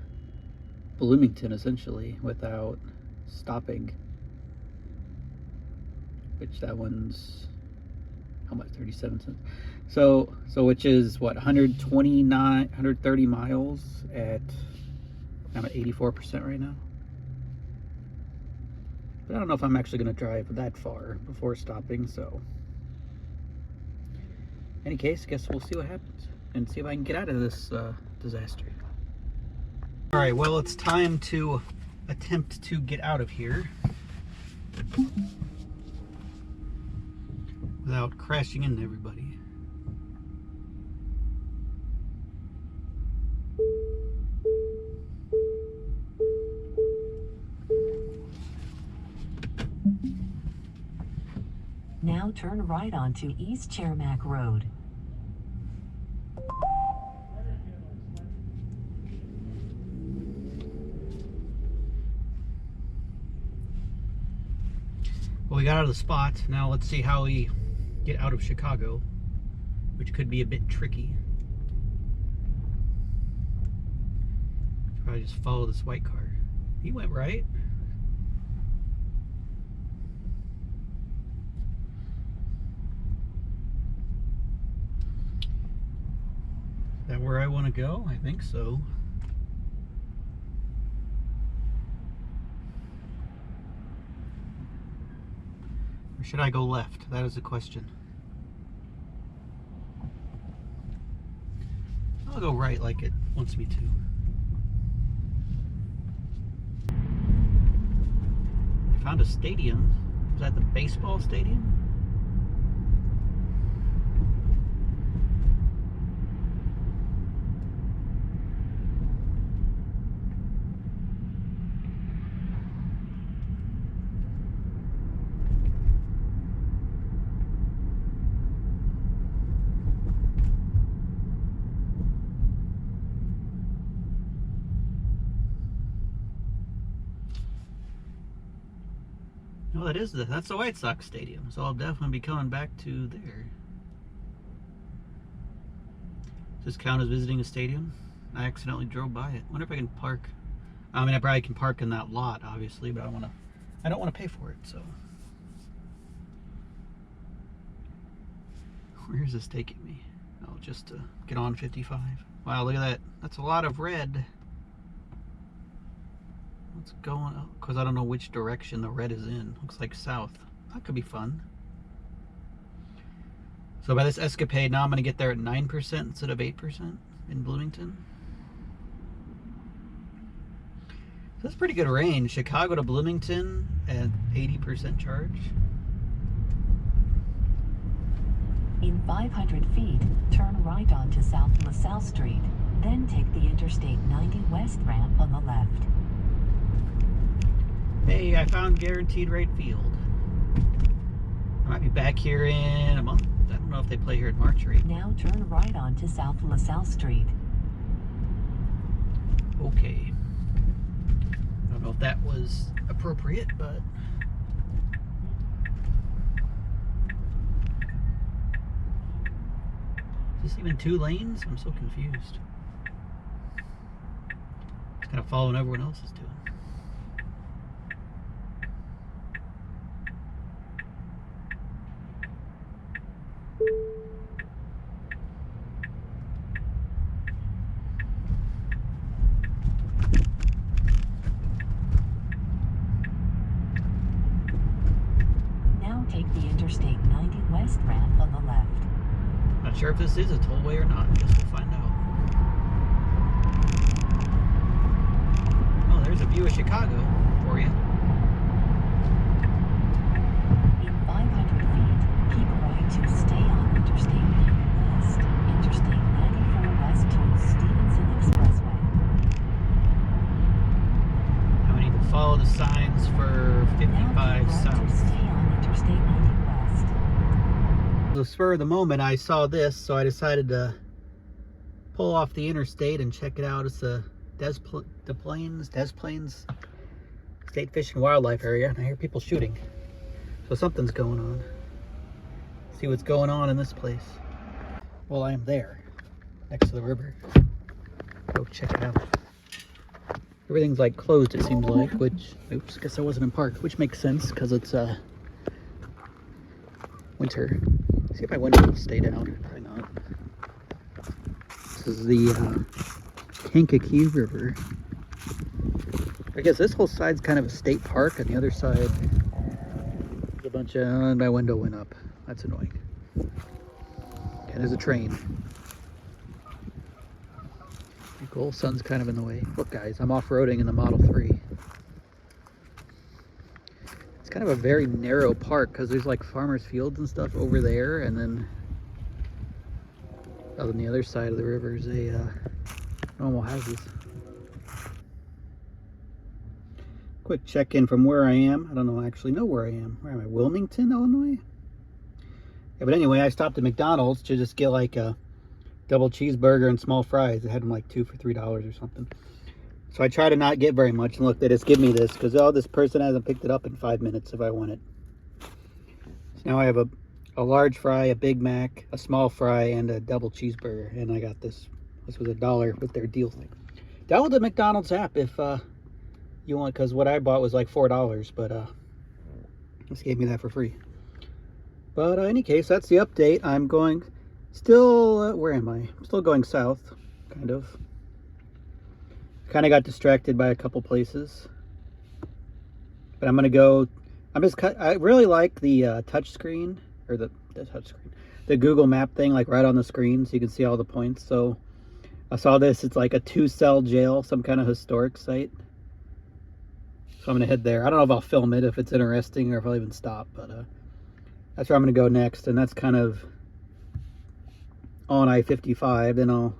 Bloomington, essentially, without stopping. Which that one's, how much, 37 cents? So which is what, 130 miles at, I'm at 84% right now. But I don't know if I'm actually going to drive that far before stopping, so. In any case, I guess we'll see what happens and see if I can get out of this disaster. All right, well, it's time to attempt to get out of here without crashing into everybody. Now turn right onto East Chermack Road. Well, we got out of the spot. Now let's see how we get out of Chicago, which could be a bit tricky. Probably just follow this white car. He went right. Is that where I want to go? I think so. Or should I go left? That is the question. I'll go right like it wants me to. I found a stadium. Is that the baseball stadium? Well, that's the White Sox stadium, so I'll definitely be coming back to there. Does this count as visiting a stadium? I accidentally drove by it. Wonder if I can park. I mean, I probably can park in that lot, obviously, but I don't want to pay for it. So, where's this taking me? Oh, just to get on 55. Wow, look at that. That's a lot of red. What's going on? Because I don't know which direction the red is in. Looks like south. That could be fun. So by this escapade, now I'm going to get there at 9% instead of 8% in Bloomington. So that's pretty good range. Chicago to Bloomington at 80% charge. In 500 feet, turn right onto South LaSalle Street, then take the Interstate 90 West ramp on the left. Hey, I found guaranteed rate field. I might be back here in a month. I don't know if they play here in March or April. Now turn right onto South LaSalle Street. Okay. I don't know if that was appropriate, but... Is this even 2 lanes? I'm so confused. It's kind of following everyone else is doing. Now take the Interstate 90 West ramp on the left. Not sure if this is a tollway or not. Guess we'll find out. Oh, there's a view of Chicago for you. In 500 feet, keep right to stay on Interstate 90 West. Interstate 94 West to Stevenson Expressway. Now we need to follow the signs for 55 Now keep right to south. stay on Interstate 90 West. The spur of the moment, I saw this, so I decided to pull off the interstate and check it out. It's the Des Plaines State Fish and Wildlife Area, and I hear people shooting. So something's going on. See what's going on in this place. Well, I am there, next to the river. Go check it out. Everything's like closed, it seems like, which, oops, guess I wasn't in park, which makes sense because it's winter. See if my window will stay down. Probably not. This is the Kankakee River. I guess this whole side's kind of a state park, and the other side is a bunch of... and my window went up. That's annoying. Okay, there's a train. Pretty cool. Sun's kind of in the way. Look, guys, I'm off-roading in the Model 3. It's kind of a very narrow park because there's like farmers' fields and stuff over there, and then on the other side of the river is a normal houses. Quick check-in from where I am. I don't actually know where I am. Where am I? Wilmington, Illinois? Yeah, but anyway, I stopped at McDonald's to just get like a double cheeseburger and small fries. They had them like 2 for $3 or something. So I try to not get very much, and look, they just give me this because, oh, this person hasn't picked it up in 5 minutes if I want it. So now I have a large fry, a Big Mac, a small fry, and a double cheeseburger, and I got this. This was $1 with their deal thing. Download the McDonald's app if you want, because what I bought was like $4, but this gave me that for free. But in any case, that's the update. I'm going still, where am I? I'm still going south, kind of. Kind of got distracted by a couple places, but I'm gonna go. I really like the touch screen, or the touch screen, the Google Map thing, like right on the screen, so you can see all the points. So I saw this. It's like a 2-cell jail, some kind of historic site. So I'm gonna head there. I don't know if I'll film it, if it's interesting, or if I'll even stop. But that's where I'm gonna go next, and that's kind of on I-55. Then I don't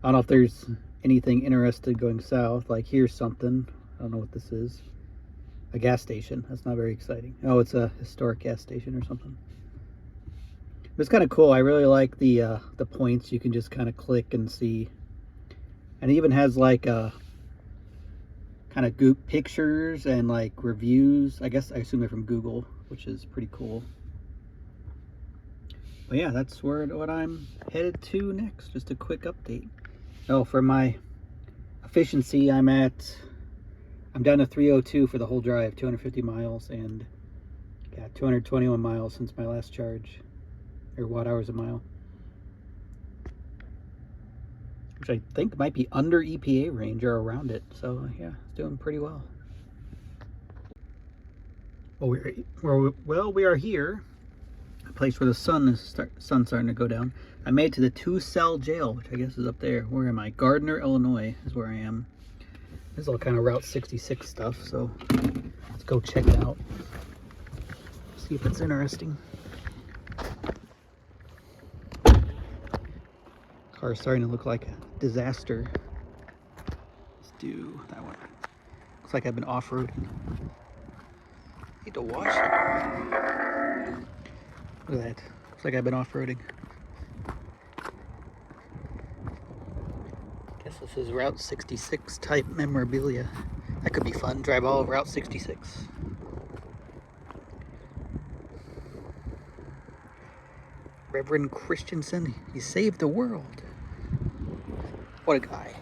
know if there's anything interested going south. Like here's something, I don't know what this is. A gas station. That's not very exciting. Oh, it's a historic gas station or something. But it's kind of cool. I really like the points. You can just kind of click and see, and it even has like kind of goop pictures and like reviews. I guess I assume they're from Google, which is pretty cool. But yeah, that's what I'm headed to next. Just a quick update. Oh, for my efficiency, I'm down to 302 for the whole drive, 250 miles, and yeah, 221 miles since my last charge, or watt-hours a mile, which I think might be under EPA range or around it. So yeah, it's doing pretty well. Well, we are here, a place where the sun's starting to go down. I made it to the 2-cell jail, which I guess is up there. Where am I? Gardner, Illinois is where I am. This is all kind of Route 66 stuff, so let's go check it out. See if it's interesting. Car's starting to look like a disaster. Let's do that one. Looks like I've been off-roading. need to wash it. Look at that. Looks like I've been off-roading. Guess this is Route 66 type memorabilia. That could be fun. Drive all of Route 66. Reverend Christensen, he saved the world. What a guy.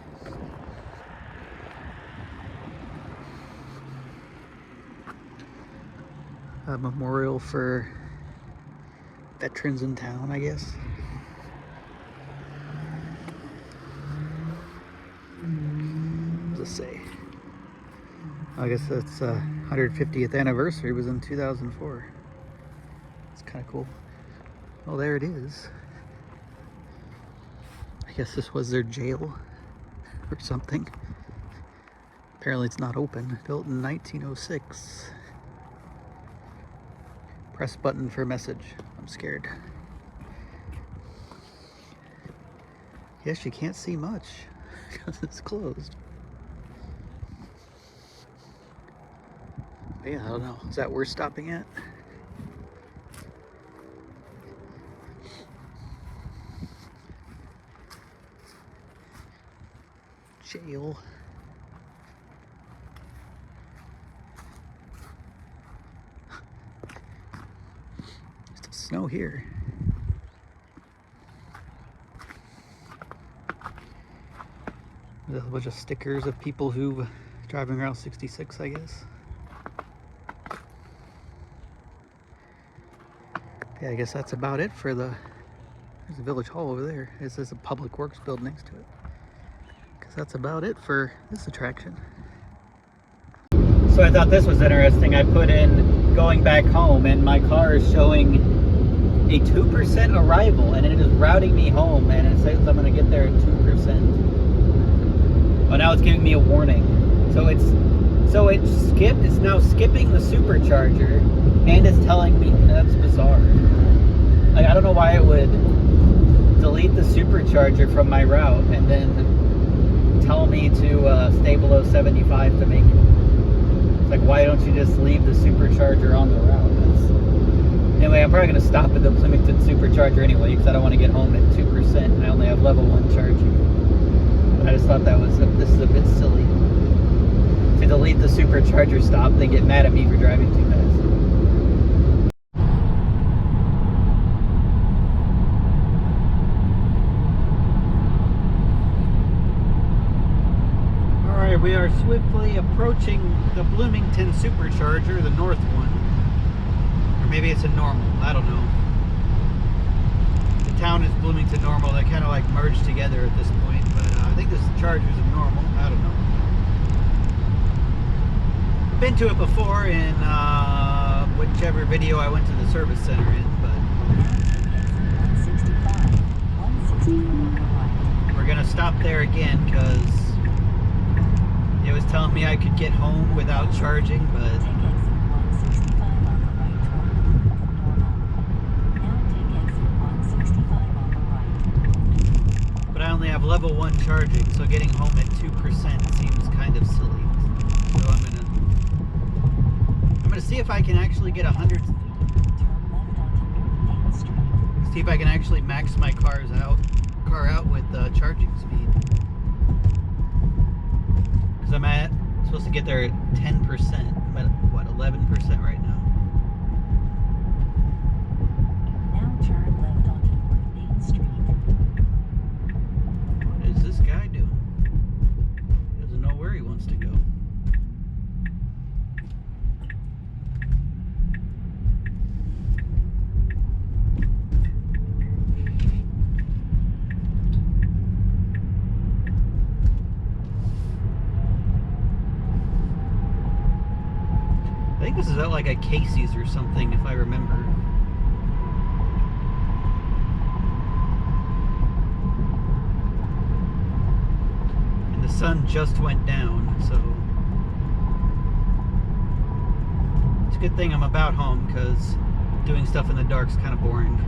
A memorial for veterans in town, I guess. What does it say? I guess that's 150th anniversary was in 2004. It's kind of cool. Oh, there it is. I guess this was their jail or something. Apparently it's not open. Built in 1906. Press button for message. I'm scared. Yes, you can't see much because it's closed. But yeah, I don't know. Is that worth stopping at? Jail. Still snow here. There's a bunch of stickers of people who driving around 66, I guess. Yeah, I guess that's about it for the. There's a village hall over there. This is a public works building next to it. Because that's about it for this attraction. So I thought this was interesting. I put in going back home, and my car is showing a 2% arrival, and it is routing me home, and it says I'm going to get there at 2%. Well, now it's giving me a warning. So it's now skipping the Supercharger, and it's telling me. That's bizarre. Like, I don't know why it would delete the Supercharger from my route and then tell me to stay below 75 to make it. It's like, why don't you just leave the Supercharger on the route? Anyway, I'm probably going to stop at the Bloomington Supercharger anyway because I don't want to get home at 2% and I only have level 1 charging. But I just thought this is a bit silly. To delete the Supercharger stop, they get mad at me for driving too fast. Alright, we are swiftly approaching the Bloomington Supercharger, the north one. Or maybe it's a normal, I don't know. The town is Bloomington Normal, they kind of like merged together at this point, but I think this Charger's a normal, I don't know. Been to it before in whichever video I went to the service center in, but we're gonna stop there again because it was telling me I could get home without charging, but I only have level 1 charging, so getting home at 2% seems kind of silly. So I'm gonna see if I can actually get 100. See if I can actually max my car out with charging speed. Because I'm supposed to get there at 10%. I'm at what, 11% right now. Now turn left onto North Main Street. What is this guy doing? He doesn't know where he wants to go. I think this is at like a Casey's or something, if I remember. And the sun just went down, so it's a good thing I'm about home because doing stuff in the dark is kind of boring.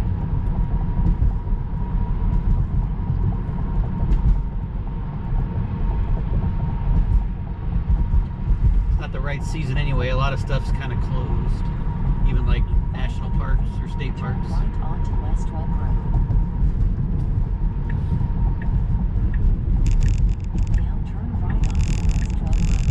It's not the right season anyway. A lot of stuff's kind of closed, even like national parks or state Turn parks. right onto West Web Road. Now turn right onto West Web Road.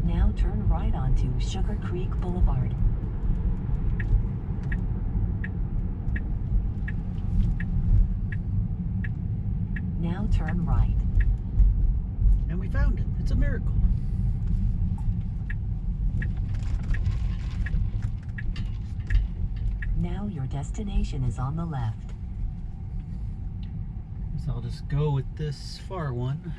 Now turn right onto Sugar Creek Boulevard. Now turn right. And we found it. It's a miracle. Now your destination is on the left. So I'll just go with this far one.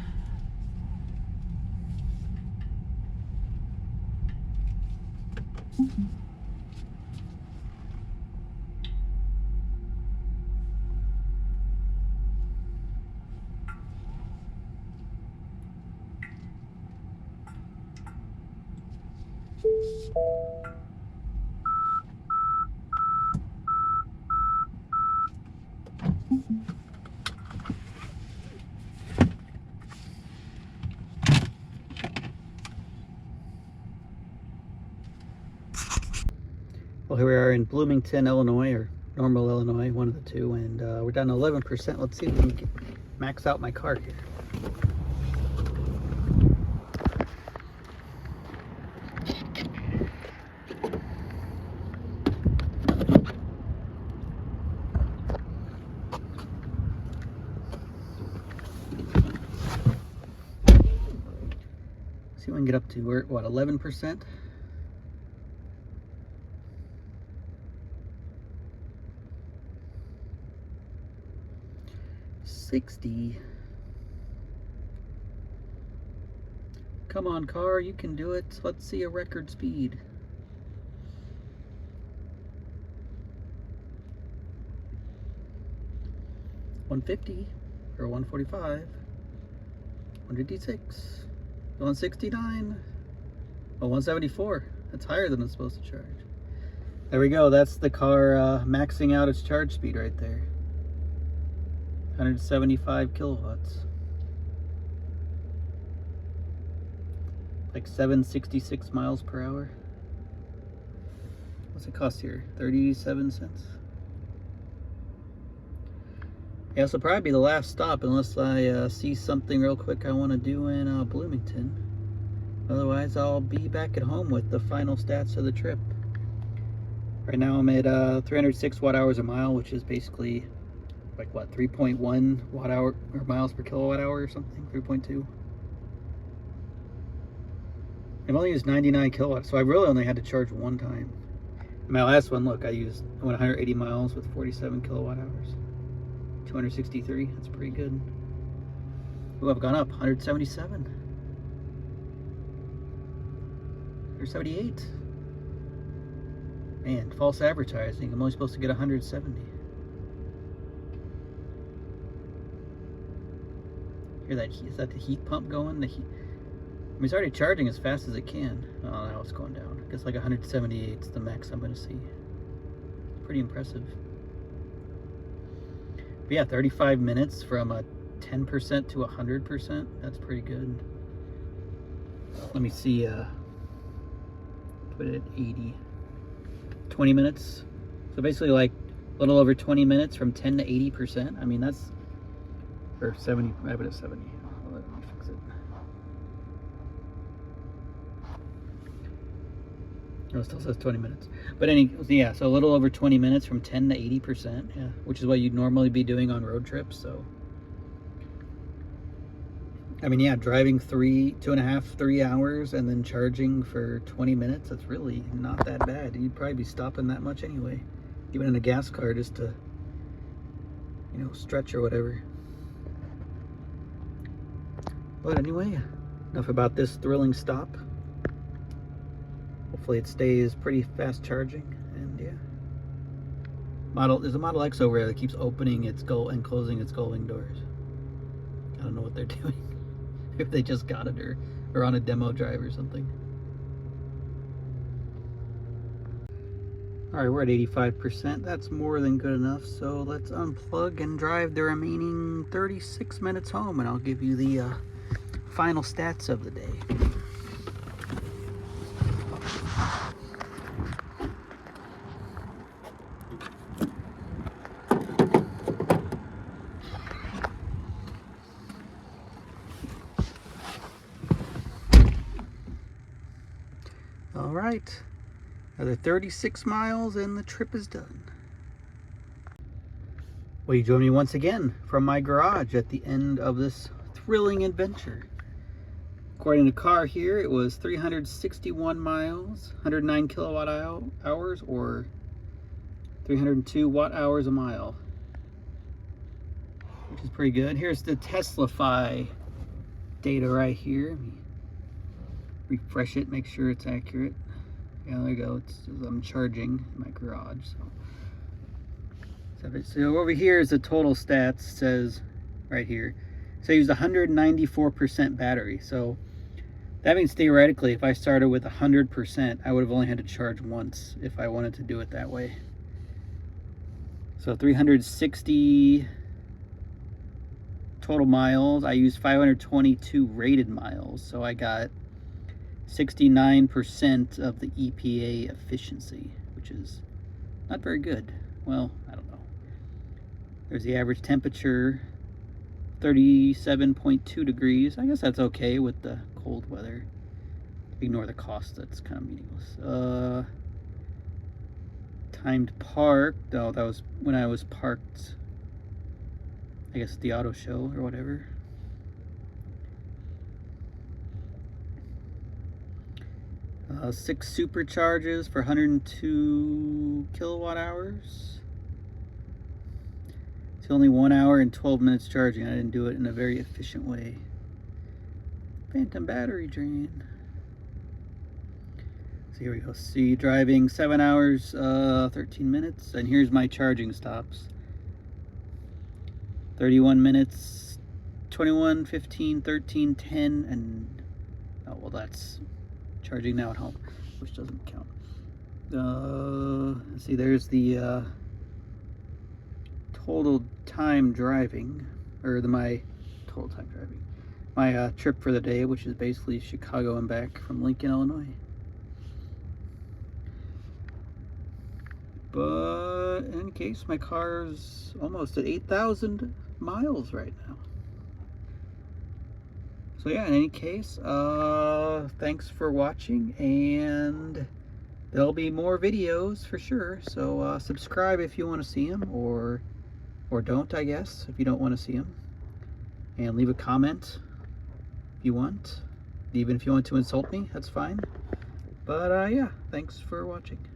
Well, here we are in Bloomington, Illinois, or Normal, Illinois, one of the two, and we're down to 11%. Let's see if we can max out my car here. See if we can get up to, we're at what, 11%? $60. Come on, car, you can do it. Let's see a record speed. $150 or $145. $156. $169. Oh, $174. That's higher than it's supposed to charge. There we go. That's the car maxing out its charge speed right there. 175 kilowatts. Like 766 miles per hour. What's it cost here? 37 cents? Yeah, this will probably be the last stop unless I see something real quick I want to do in Bloomington. Otherwise, I'll be back at home with the final stats of the trip. Right now I'm at 306 watt hours a mile, which is basically like what, 3.1 watt hour or miles per kilowatt hour or something, 3.2. I've only used 99 kilowatts, so I really only had to charge one time. In my last one, look, I went 180 miles with 47 kilowatt hours. 263, that's pretty good. Ooh, I've gone up, 177. 178. Man, false advertising. I'm only supposed to get 170. Hear that? Is that the heat pump going? The heat. I mean, it's already charging as fast as it can. Oh, now it's going down. I guess like 178 is the max I'm going to see. Pretty impressive. But yeah, 35 minutes from a 10% to 100%. That's pretty good. Let me see. Put it at 80. 20 minutes. So basically like a little over 20 minutes from 10 to 80%. I mean, that's, or 70, I put it at 70. Let me fix it. Oh, it still says 20 minutes. But yeah, so a little over 20 minutes from 10 to 80%, yeah, which is what you'd normally be doing on road trips, so. I mean, yeah, driving 2.5, 3 hours and then charging for 20 minutes, that's really not that bad. You'd probably be stopping that much anyway, even in a gas car, just to, you know, stretch or whatever. But anyway, enough about this thrilling stop. Hopefully it stays pretty fast charging, and yeah. There's a Model X over there that keeps opening its and closing its gullwing doors. I don't know what they're doing. If they just got it or on a demo drive or something. All right, we're at 85%. That's more than good enough. So let's unplug and drive the remaining 36 minutes home, and I'll give you the final stats of the day. All right, another 36 miles and the trip is done. Well, you join me once again from my garage at the end of this thrilling adventure. According to car here, it was 361 miles, 109 kilowatt hours, or 302 watt hours a mile, which is pretty good. Here's the Teslafy data right here. Let me refresh it, make sure it's accurate. Yeah, there you go. I'm charging in my garage. So over here is the total stats. Says right here. So I used 194% battery. So that means theoretically, if I started with 100%, I would have only had to charge once if I wanted to do it that way. So 360 total miles. I used 522 rated miles. So I got 69% of the EPA efficiency, which is not very good. Well, I don't know. There's the average temperature, 37.2 degrees. I guess that's okay with the cold weather. Ignore the cost, that's kind of meaningless. Timed parked. Oh, that was when I was parked, I guess, at the auto show or whatever. Six supercharges for 102 kilowatt hours. It's only 1 hour and 12 minutes charging. I didn't do it in a very efficient way. Phantom battery drain. So here we go. See, driving 7 hours, 13 minutes. And here's my charging stops. 31 minutes, 21, 15, 13, 10, and oh, well, that's charging now at home, which doesn't count. Let's see, there's the total time driving, or my total time driving. My trip for the day, which is basically Chicago and back from Lincoln, Illinois. But in any case, my car's almost at 8,000 miles right now. So yeah, in any case, thanks for watching, and there'll be more videos for sure. So subscribe if you want to see them, or don't, I guess, if you don't want to see them. And leave a comment if you want. Even if you want to insult me, that's fine. But yeah, thanks for watching.